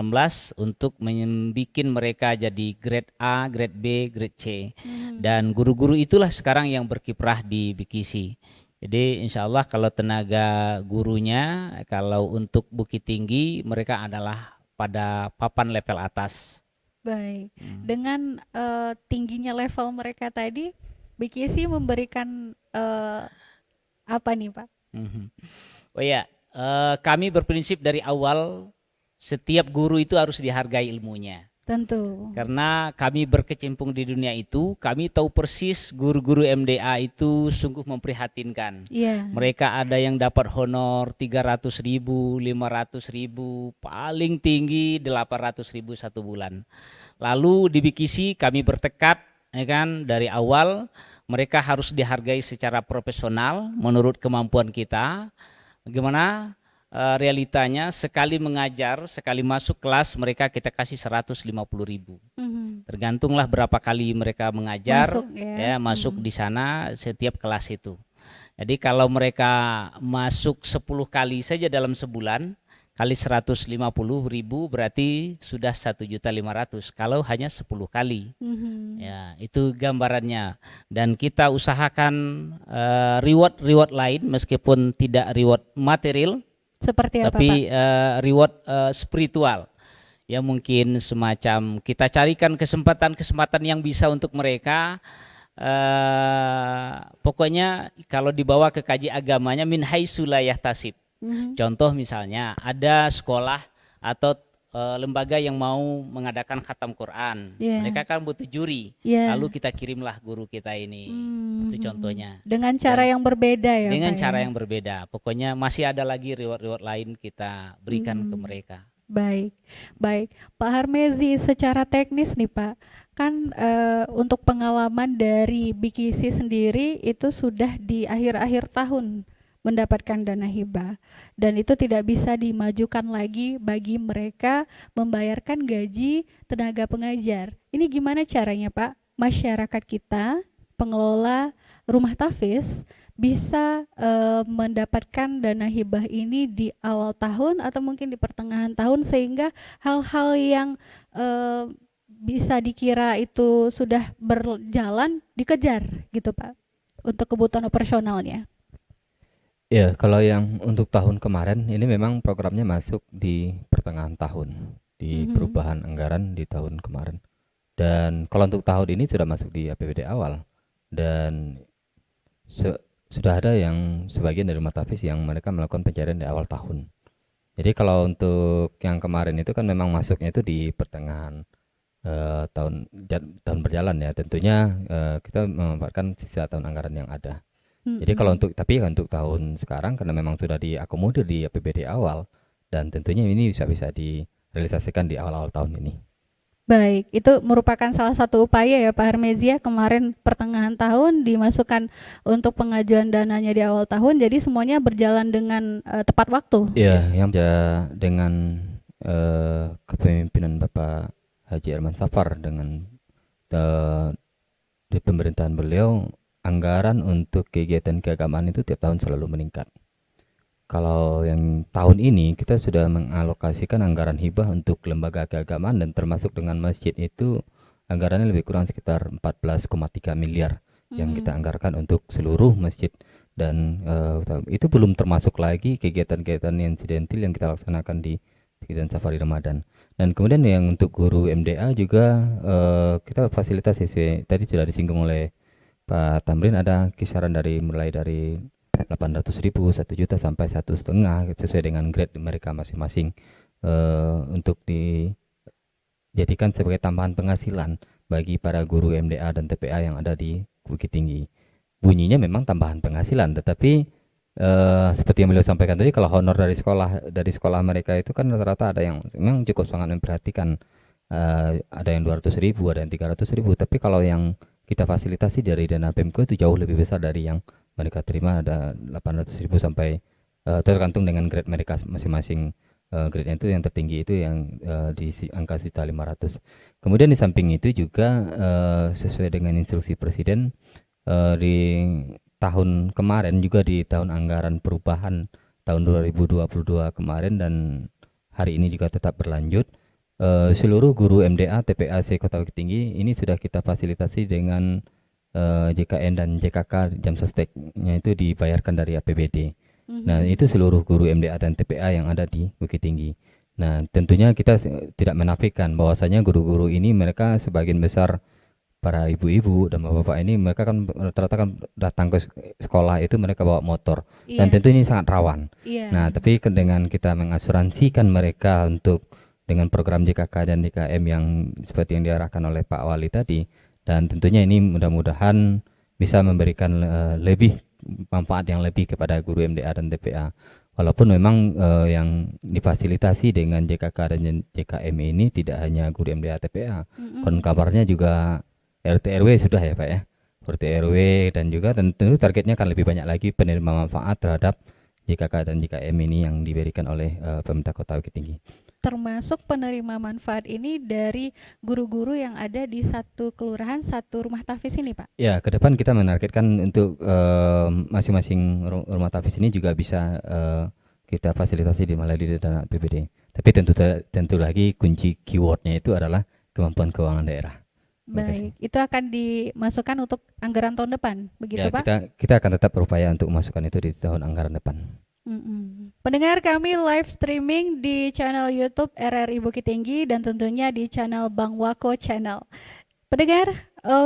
untuk membuat mereka jadi grade A, grade B, grade C. Dan guru-guru itulah sekarang yang berkiprah di BKC. Jadi insya Allah kalau tenaga gurunya, kalau untuk Bukit Tinggi mereka adalah pada papan level atas. Baik, dengan tingginya level mereka tadi, BKC memberikan apa nih Pak? Oh ya, kami berprinsip dari awal setiap guru itu harus dihargai ilmunya. Tentu. Karena kami berkecimpung di dunia itu, kami tahu persis guru-guru MDA itu sungguh memprihatinkan. Iya. Mereka ada yang dapat honor 300.000, 500.000, paling tinggi 800.000 satu bulan. Lalu di BKC kami bertekad, ya kan, dari awal mereka harus dihargai secara profesional menurut kemampuan kita. Bagaimana realitanya sekali mengajar, sekali masuk kelas mereka kita kasih 150.000. Tergantunglah berapa kali mereka mengajar, masuk di sana setiap kelas itu. Jadi kalau mereka masuk 10 kali saja dalam sebulan, kali 150.000 berarti sudah 1.500.000 kalau hanya 10 kali. Ya, itu gambarannya. Dan kita usahakan reward lain meskipun tidak reward material, seperti apa, tapi Pak? reward spiritual. Ya mungkin semacam kita carikan kesempatan-kesempatan yang bisa untuk mereka. Pokoknya kalau dibawa ke kaji agamanya min haitsu la yahtasib. Contoh misalnya ada sekolah atau lembaga yang mau mengadakan khatam Quran, mereka kan butuh juri, lalu kita kirimlah guru kita ini, itu contohnya. Dengan cara yang berbeda ya. Dengan Pak, cara yang berbeda, pokoknya masih ada lagi reward lain kita berikan ke mereka. Baik, Pak Harmezi, secara teknis nih Pak, kan untuk pengalaman dari BKC sendiri itu sudah di akhir-akhir tahun mendapatkan dana hibah dan itu tidak bisa dimajukan lagi bagi mereka membayarkan gaji tenaga pengajar. Ini gimana caranya Pak? Masyarakat kita, pengelola rumah tahfiz bisa mendapatkan dana hibah ini di awal tahun atau mungkin di pertengahan tahun sehingga hal-hal yang bisa dikira itu sudah berjalan dikejar gitu Pak untuk kebutuhan operasionalnya. Ya, kalau yang untuk tahun kemarin ini memang programnya masuk di pertengahan tahun, di perubahan anggaran di tahun kemarin. Dan kalau untuk tahun ini sudah masuk di APBD awal dan sudah ada yang sebagian dari rumah tahfiz yang mereka melakukan pencairan di awal tahun. Jadi kalau untuk yang kemarin itu kan memang masuknya itu di pertengahan tahun berjalan ya. Tentunya kita memanfaatkan sisa tahun anggaran yang ada. Jadi kalau untuk tahun sekarang karena memang sudah diakomodir di APBD awal dan tentunya ini bisa direalisasikan di awal-awal tahun ini. Baik, itu merupakan salah satu upaya ya Pak Harmezi, kemarin pertengahan tahun dimasukkan untuk pengajuan dananya di awal tahun, jadi semuanya berjalan dengan tepat waktu. Iya, yang dengan kepemimpinan Bapak Haji Arman Safar dengan di pemerintahan beliau, anggaran untuk kegiatan keagamaan itu tiap tahun selalu meningkat. Kalau yang tahun ini kita sudah mengalokasikan anggaran hibah untuk lembaga keagamaan dan termasuk dengan masjid itu anggarannya lebih kurang sekitar 14,3 miliar yang kita anggarkan untuk seluruh masjid dan itu belum termasuk lagi kegiatan-kegiatan insidental yang kita laksanakan di kegiatan safari Ramadan. Dan kemudian yang untuk guru MDA juga kita fasilitasi sesuai tadi sudah disinggung oleh Pak Tamrin, ada kisaran mulai dari 800.000, 1 juta sampai 1,5 sesuai dengan grade mereka masing-masing untuk dijadikan sebagai tambahan penghasilan bagi para guru MDA dan TPA yang ada di Bukit Tinggi. Bunyinya memang tambahan penghasilan, tetapi seperti yang beliau sampaikan tadi, kalau honor dari sekolah mereka itu kan rata-rata ada yang memang cukup sangat memperhatikan, ada yang 200.000, ada yang 300.000, tapi kalau yang kita fasilitasi dari dana Pemko itu jauh lebih besar dari yang mereka terima, ada 800.000 sampai tergantung dengan grade mereka masing-masing. Grade-nya itu yang tertinggi itu yang di angka 1.500.000. Kemudian di samping itu juga sesuai dengan instruksi Presiden, di tahun kemarin juga di tahun anggaran perubahan tahun 2022 kemarin dan hari ini juga tetap berlanjut, seluruh guru MDA TPA Kota Bukit Tinggi ini sudah kita fasilitasi dengan JKN dan JKK jam sosteknya itu dibayarkan dari APBD. Nah, itu seluruh guru MDA dan TPA yang ada di Bukit Tinggi. Nah, tentunya kita tidak menafikan bahwasanya guru-guru ini mereka sebagian besar para ibu-ibu dan bapak-bapak ini mereka kan rata-rata kan datang ke sekolah itu mereka bawa motor, dan tentu ini sangat rawan. Nah, tapi dengan kita mengasuransikan mereka untuk dengan program JKK dan JKM yang seperti yang diarahkan oleh Pak Wali tadi, dan tentunya ini mudah-mudahan bisa memberikan lebih manfaat yang lebih kepada guru MDA dan TPA. Walaupun memang yang difasilitasi dengan JKK dan JKM ini tidak hanya guru MDA TPA, kon kabarnya juga RT RW sudah ya Pak ya, RT RW, dan juga tentu targetnya akan lebih banyak lagi penerima manfaat terhadap JKK dan JKM ini yang diberikan oleh pemerintah Kota Bukit Tinggi. Termasuk penerima manfaat ini dari guru-guru yang ada di satu kelurahan, satu rumah tahfiz ini Pak? Ya, ke depan kita menargetkan untuk masing-masing rumah tahfiz ini juga bisa kita fasilitasi di melalui dana APBD. Tapi tentu lagi kunci keywordnya itu adalah kemampuan keuangan daerah. Baik, itu akan dimasukkan untuk anggaran tahun depan, begitu ya, Pak? Kita akan tetap berupaya untuk memasukkan itu di tahun anggaran depan. Pendengar kami live streaming di channel YouTube RRI Bukit Tinggi dan tentunya di channel Bang Wako Channel. Pendengar,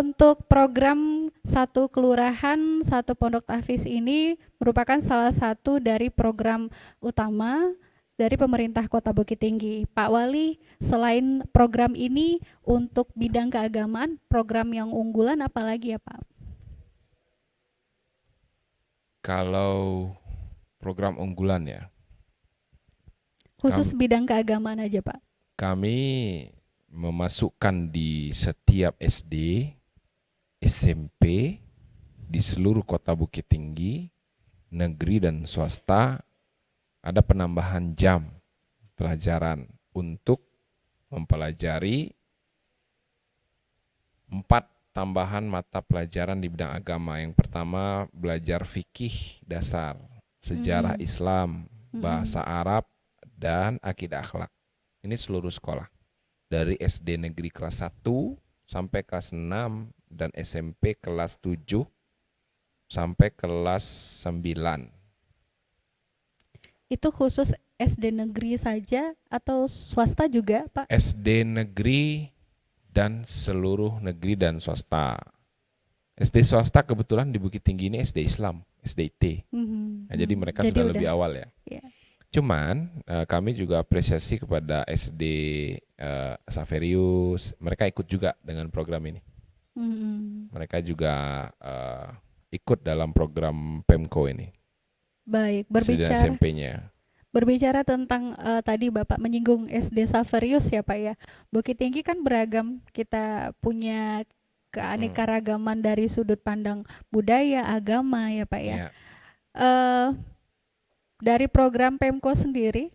untuk program satu kelurahan, satu pondok tahfiz ini merupakan salah satu dari program utama dari pemerintah Kota Bukit Tinggi. Pak Wali, selain program ini untuk bidang keagamaan, program yang unggulan apalagi ya Pak? Kalau program unggulan ya, khusus bidang keagamaan aja Pak. Kami memasukkan di setiap SD, SMP di seluruh Kota Bukit Tinggi, negeri dan swasta, ada penambahan jam pelajaran untuk mempelajari 4 tambahan mata pelajaran di bidang agama. Yang pertama belajar fikih dasar, sejarah Islam, bahasa Arab, dan akidah akhlak. Ini seluruh sekolah. Dari SD negeri kelas 1 sampai kelas 6 dan SMP kelas 7 sampai kelas 9. Itu khusus SD negeri saja atau swasta juga Pak? SD negeri dan seluruh negeri dan swasta. SD swasta kebetulan di Bukit Tinggi ini SD Islam, SDIT. Nah, jadi mereka sudah lebih awal ya. Cuman kami juga apresiasi kepada SD Saverius, mereka ikut juga dengan program ini. Mereka juga ikut dalam program Pemko ini. Baik, berbicara tentang tadi Bapak menyinggung SD Saverius ya Pak ya. Bukit Tinggi kan beragam, kita punya keanekaragaman dari sudut pandang budaya, agama ya Pak ya. Dari program Pemko sendiri,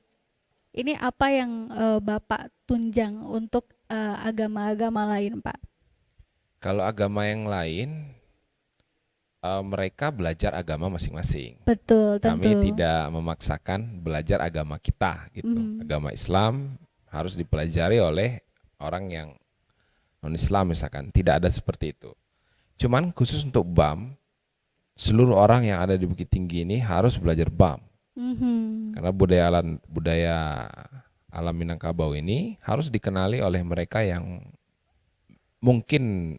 ini apa yang Bapak tunjang untuk agama-agama lain Pak? Kalau agama yang lain, mereka belajar agama masing-masing. Betul, tentu. Kami tidak memaksakan belajar agama kita gitu. Agama Islam harus dipelajari oleh orang yang non-Islam misalkan. Tidak ada seperti itu. Cuman khusus untuk BAM, seluruh orang yang ada di Bukit Tinggi ini harus belajar BAM. Karena budaya alam Minangkabau ini harus dikenali oleh mereka yang mungkin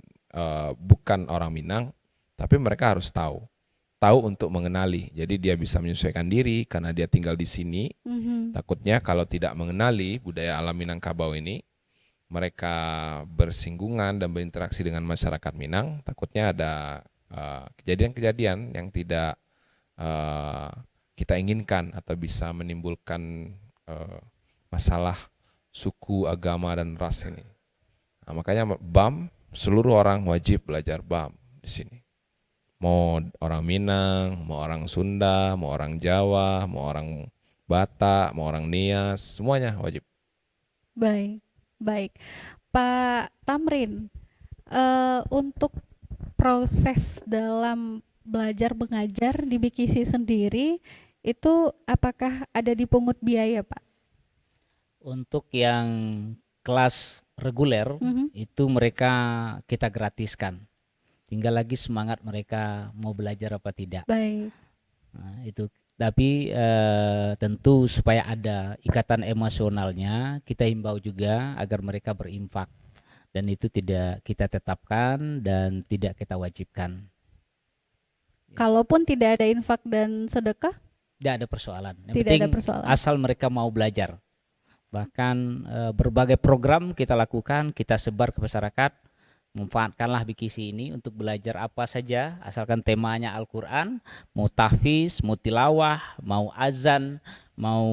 bukan orang Minang, tapi mereka harus tahu untuk mengenali. Jadi dia bisa menyesuaikan diri karena dia tinggal di sini. Takutnya kalau tidak mengenali budaya alam Minangkabau ini, mereka bersinggungan dan berinteraksi dengan masyarakat Minang, takutnya ada kejadian-kejadian yang tidak kita inginkan atau bisa menimbulkan masalah suku, agama, dan ras ini. Nah, makanya BAM, seluruh orang wajib belajar BAM di sini. Mau orang Minang, mau orang Sunda, mau orang Jawa, mau orang Batak, mau orang Nias, semuanya wajib. Baik, baik. Pak Tamrin, untuk proses dalam belajar mengajar di BKC sendiri itu apakah ada dipungut biaya, Pak? Untuk yang kelas reguler itu mereka kita gratiskan. Tinggal lagi semangat mereka mau belajar apa tidak. Baik. Nah, itu. Tapi tentu supaya ada ikatan emosionalnya, kita himbau juga agar mereka berinfak. Dan itu tidak kita tetapkan dan tidak kita wajibkan. Kalaupun tidak ada infak dan sedekah? Tidak ada persoalan. Yang Tidak penting ada persoalan. asal mereka mau belajar. Bahkan berbagai program kita lakukan, kita sebar ke masyarakat. Manfaatkanlah BKC ini untuk belajar apa saja, asalkan temanya Al-Quran, mau tahfiz, mau tilawah, mau azan, mau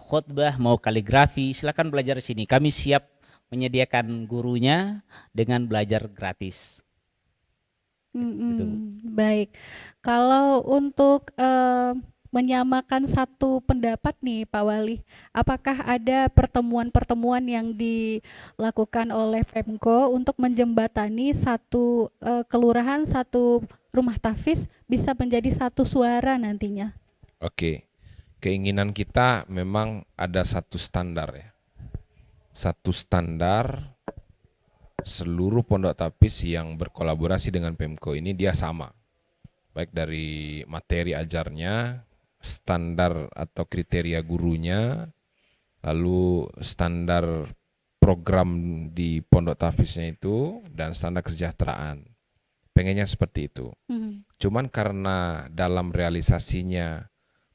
khutbah, mau kaligrafi, silakan belajar di sini. Kami siap menyediakan gurunya dengan belajar gratis. Gitu. Baik. Kalau untuk menyamakan satu pendapat nih Pak Wali, apakah ada pertemuan-pertemuan yang dilakukan oleh Pemko untuk menjembatani satu kelurahan, satu rumah tahfiz bisa menjadi satu suara nantinya? Oke, keinginan kita memang ada satu standar ya. Satu standar seluruh pondok tahfiz yang berkolaborasi dengan Pemko ini dia sama. Baik dari materi ajarnya, standar atau kriteria gurunya, lalu standar program di pondok tahfiznya itu, dan standar kesejahteraan. Pengennya seperti itu. Cuman karena dalam realisasinya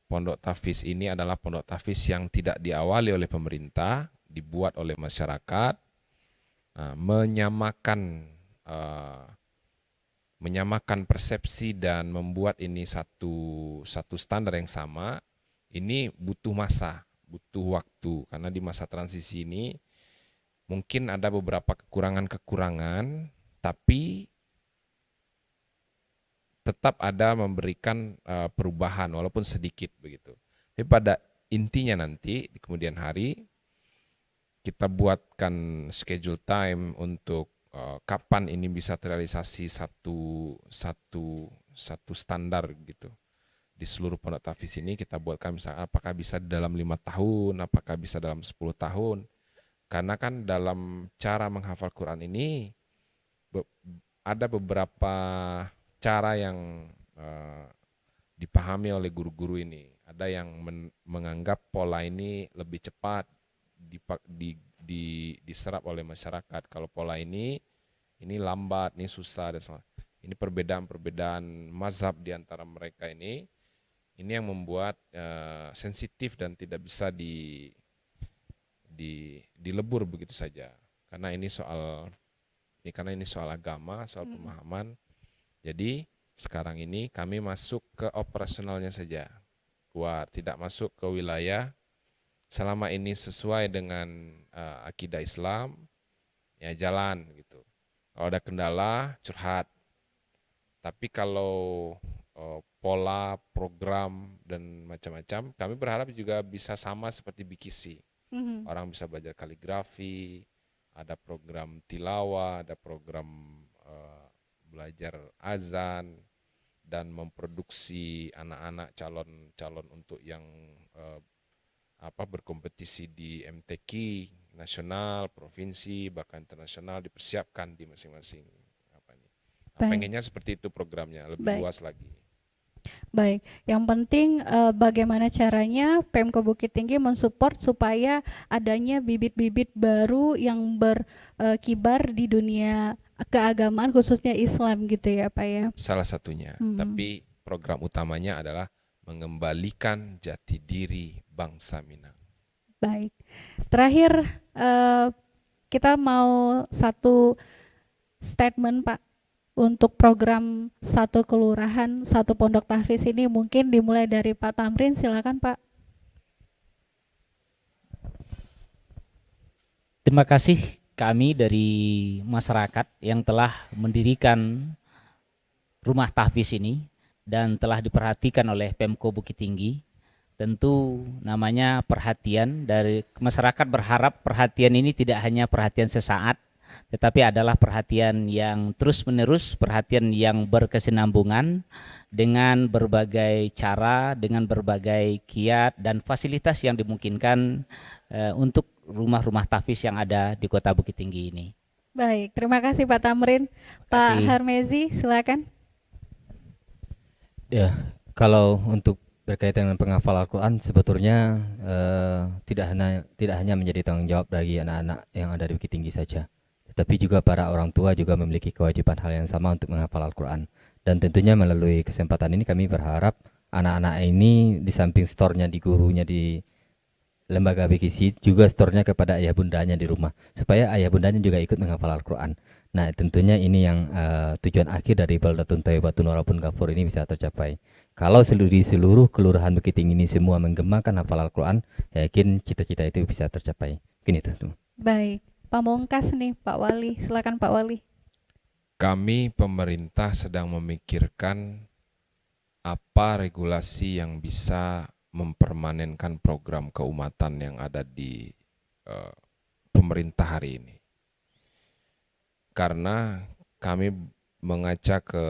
pondok tahfiz ini adalah pondok tahfiz yang tidak diawali oleh pemerintah, dibuat oleh masyarakat, menyamakan persepsi dan membuat ini satu standar yang sama, ini butuh masa, butuh waktu, karena di masa transisi ini mungkin ada beberapa kekurangan-kekurangan, tapi tetap ada memberikan perubahan walaupun sedikit begitu. Tapi pada intinya nanti di kemudian hari kita buatkan schedule time untuk kapan ini bisa terrealisasi satu standar gitu di seluruh pondok tahfiz ini. Kita buatkan misalnya apakah bisa dalam 5 tahun, apakah bisa dalam 10 tahun, karena kan dalam cara menghafal Quran ini ada beberapa cara yang dipahami oleh guru-guru ini. Ada yang menganggap pola ini lebih cepat diserap oleh masyarakat. Kalau pola ini lambat, ini susah. Ini perbedaan mazhab di antara mereka ini yang membuat sensitif dan tidak bisa dilebur begitu saja. Karena ini soal agama, soal pemahaman. Jadi sekarang ini kami masuk ke operasionalnya saja. Tidak masuk ke wilayah. Selama ini sesuai dengan akidah Islam, ya jalan gitu. Kalau ada kendala, curhat. Tapi kalau pola, program, dan macam-macam, kami berharap juga bisa sama seperti BKC. Orang bisa belajar kaligrafi, ada program tilawah, ada program belajar azan, dan memproduksi anak-anak calon untuk yang berkompetisi di MTQ nasional, provinsi, bahkan internasional, dipersiapkan di masing-masing Baik. Pengennya seperti itu programnya, lebih Baik. luas lagi. Baik, yang penting bagaimana caranya Pemko Bukit Tinggi mensupport supaya adanya bibit-bibit baru yang berkibar di dunia keagamaan khususnya Islam gitu ya Pak ya. Salah satunya, tapi program utamanya adalah mengembalikan jati diri bangsa Minang. Baik, terakhir kita mau satu statement Pak untuk program satu kelurahan, satu pondok tahfiz ini, mungkin dimulai dari Pak Tamrin, silakan Pak. Terima kasih kami dari masyarakat yang telah mendirikan rumah tahfiz ini dan telah diperhatikan oleh Pemko Bukit Tinggi. Tentu namanya perhatian dari masyarakat, berharap perhatian ini tidak hanya perhatian sesaat, tetapi adalah perhatian yang terus-menerus, perhatian yang berkesinambungan dengan berbagai cara, dengan berbagai kiat dan fasilitas yang dimungkinkan untuk rumah-rumah tahfiz yang ada di Kota Bukit Tinggi ini. Baik, terima kasih Pak Tamrin. Pak Harmezi, silakan. Ya, kalau untuk berkaitan dengan penghafal Al-Quran, sebetulnya tidak hanya menjadi tanggung jawab bagi anak-anak yang ada di Bukit Tinggi saja, tetapi juga para orang tua juga memiliki kewajiban hal yang sama untuk menghafal Al-Quran. Dan tentunya melalui kesempatan ini kami berharap anak-anak ini di samping store-nya di gurunya di lembaga BKC, juga store-nya kepada ayah bundanya di rumah, supaya ayah bundanya juga ikut menghafal Al-Quran. Nah, tentunya ini yang tujuan akhir dari Baldatun Thayyibatun Warabun Ghafur ini bisa tercapai. Kalau di seluruh kelurahan Bukit Tinggi ini semua menggemakan hafal Al-Quran, yakin cita-cita itu bisa tercapai. Mungkin itu. Baik, Pamungkas nih Pak Wali, silakan Pak Wali. Kami pemerintah sedang memikirkan apa regulasi yang bisa mempermanenkan program keumatan yang ada di pemerintah hari ini. Karena kami mengacak ke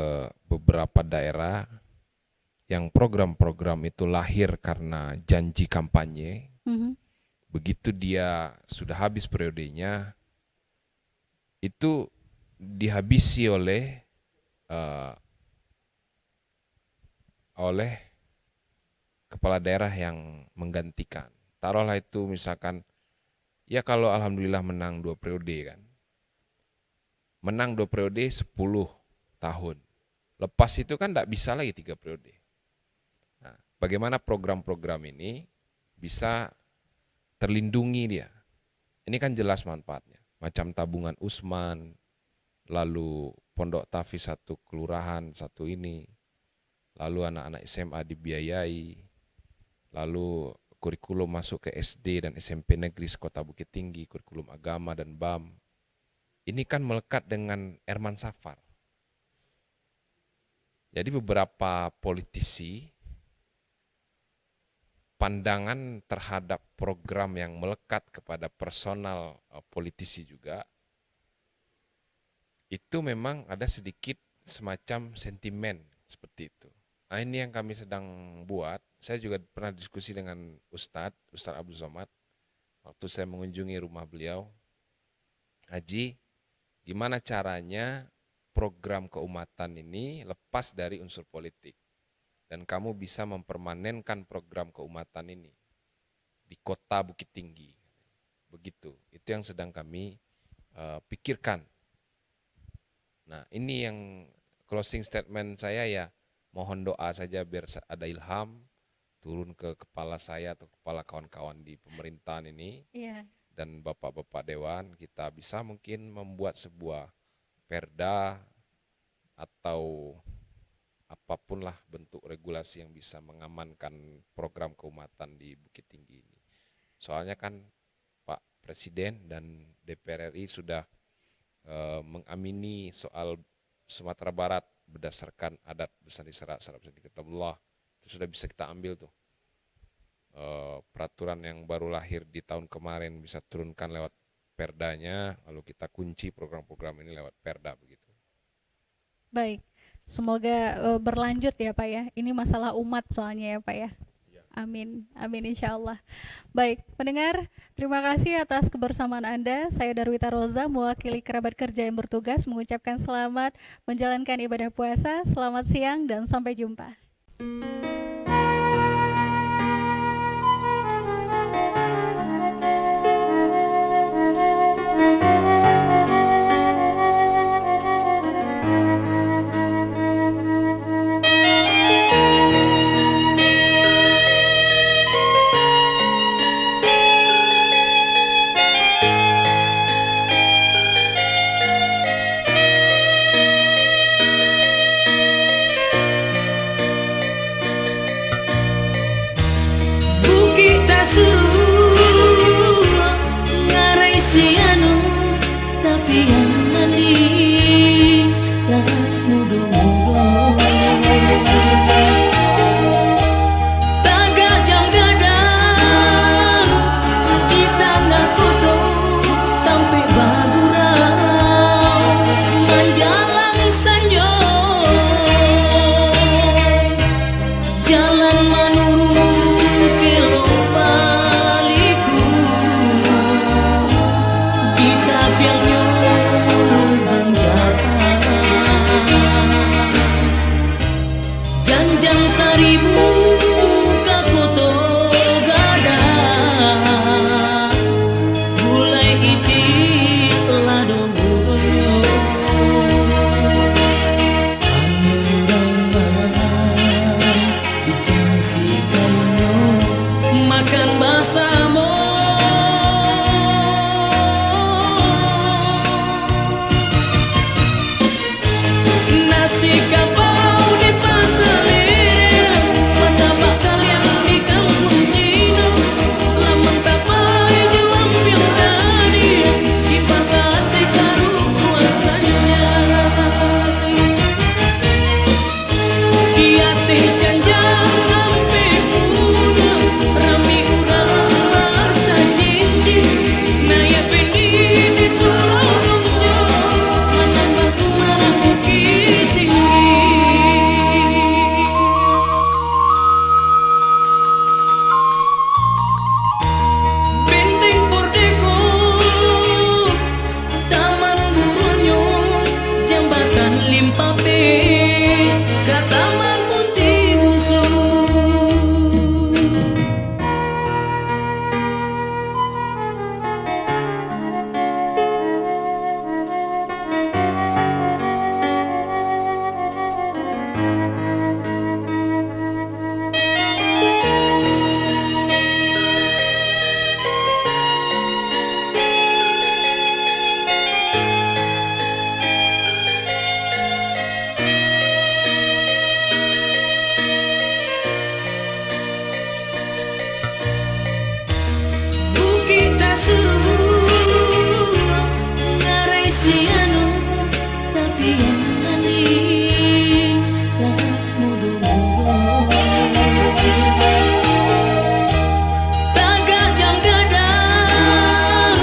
beberapa daerah yang program-program itu lahir karena janji kampanye. Begitu dia sudah habis periodenya, itu dihabisi oleh kepala daerah yang menggantikan. Taruhlah itu misalkan, ya kalau alhamdulillah menang 2 periode kan. Menang 2 periode 10 tahun. Lepas itu kan tidak bisa lagi 3 periode. Nah, bagaimana program-program ini bisa terlindungi dia? Ini kan jelas manfaatnya. Macam tabungan Usman, lalu pondok tahfiz satu kelurahan, satu ini, lalu anak-anak SMA dibiayai, lalu kurikulum masuk ke SD dan SMP negeri sekota Bukit Tinggi, kurikulum agama dan BAM. Ini kan melekat dengan Herman Safar. Jadi beberapa politisi pandangan terhadap program yang melekat kepada personal politisi juga, itu memang ada sedikit semacam sentimen seperti itu. Nah, ini yang kami sedang buat. Saya juga pernah diskusi dengan Ustadz Abdul Somad waktu saya mengunjungi rumah beliau. Haji, gimana caranya program keumatan ini lepas dari unsur politik dan kamu bisa mempermanenkan program keumatan ini di Kota Bukit Tinggi. Begitu, itu yang sedang kami pikirkan. Nah, ini yang closing statement saya, ya mohon doa saja biar ada ilham turun ke kepala saya atau kepala kawan-kawan di pemerintahan ini. Dan bapak-bapak dewan, kita bisa mungkin membuat sebuah perda atau apapun lah bentuk regulasi yang bisa mengamankan program keumatan di Bukit Tinggi ini. Soalnya kan Pak Presiden dan DPR RI sudah mengamini soal Sumatera Barat berdasarkan adat Besandi Serak, Sarap Besandi Kitabullah. Itu sudah bisa kita ambil tuh. Peraturan yang baru lahir di tahun kemarin bisa turunkan lewat perdanya, lalu kita kunci program-program ini lewat perda begitu. Baik, semoga berlanjut ya Pak ya. Ini masalah umat soalnya ya Pak ya. Amin, amin insya Allah. Baik, pendengar, terima kasih atas kebersamaan Anda. Saya Darwita Roza, mewakili kerabat kerja yang bertugas, mengucapkan selamat menjalankan ibadah puasa. Selamat siang dan sampai jumpa. Bukit tak suruh ngarai si anu, tapi yang mandi lah mudo-mudo. Tagak jam gadang di tengah kota sampai bagurau menjalang sanjo, jalan menurun ke lopaliku, kita biang nyulung banjakan, janjang seribu kakoto gada, mulai itik lado buyo, panuramban ijang si kainyo makan basamo. Nasi kapau di pasaliran, mendapat kalian di kampung Cina, lamang tapai juang piang tadi di pasar tekaru puasanya. Dia teh janjang ampe punya, rami urang marsa cincin, naya pendi di sulungnya, menambah sumara bukit tinggi. Benteng Bordego, Taman Buronyo, Jambatan Limpape, ke Taman Putih Bungsu. Bukit tak suruh ngarai si anu, tapi yang mandi lah mudo-mudo. Tagak jam gadang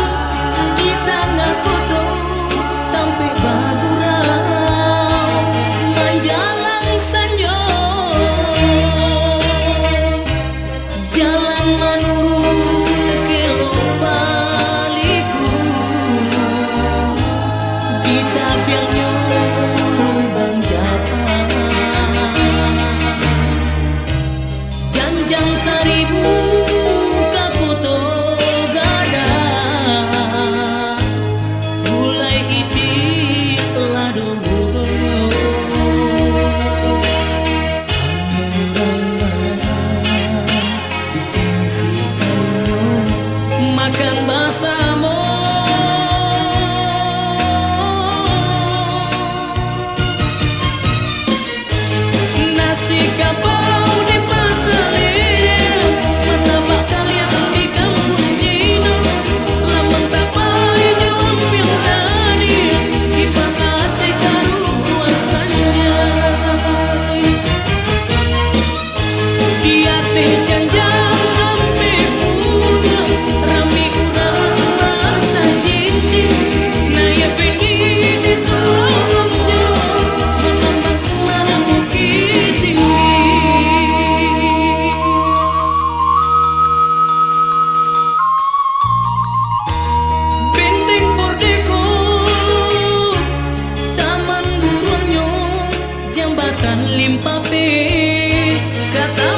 di tengah kota sampai bagurau menjalang sanjo, jalan menurun ke lopaliku, kita biang nyulung banjakan, janjang seribu kakoto gada, mulai itik lado budoyo, panuramban ijang si kainyo makan basamo. Nasi kapau di pasaliran, mendapat kalian di kampung Cina, lamang tapai juang piang tadi di pasar tekaru puasanya. Dia teh janjang ampe punya, rami urang nimpapi kata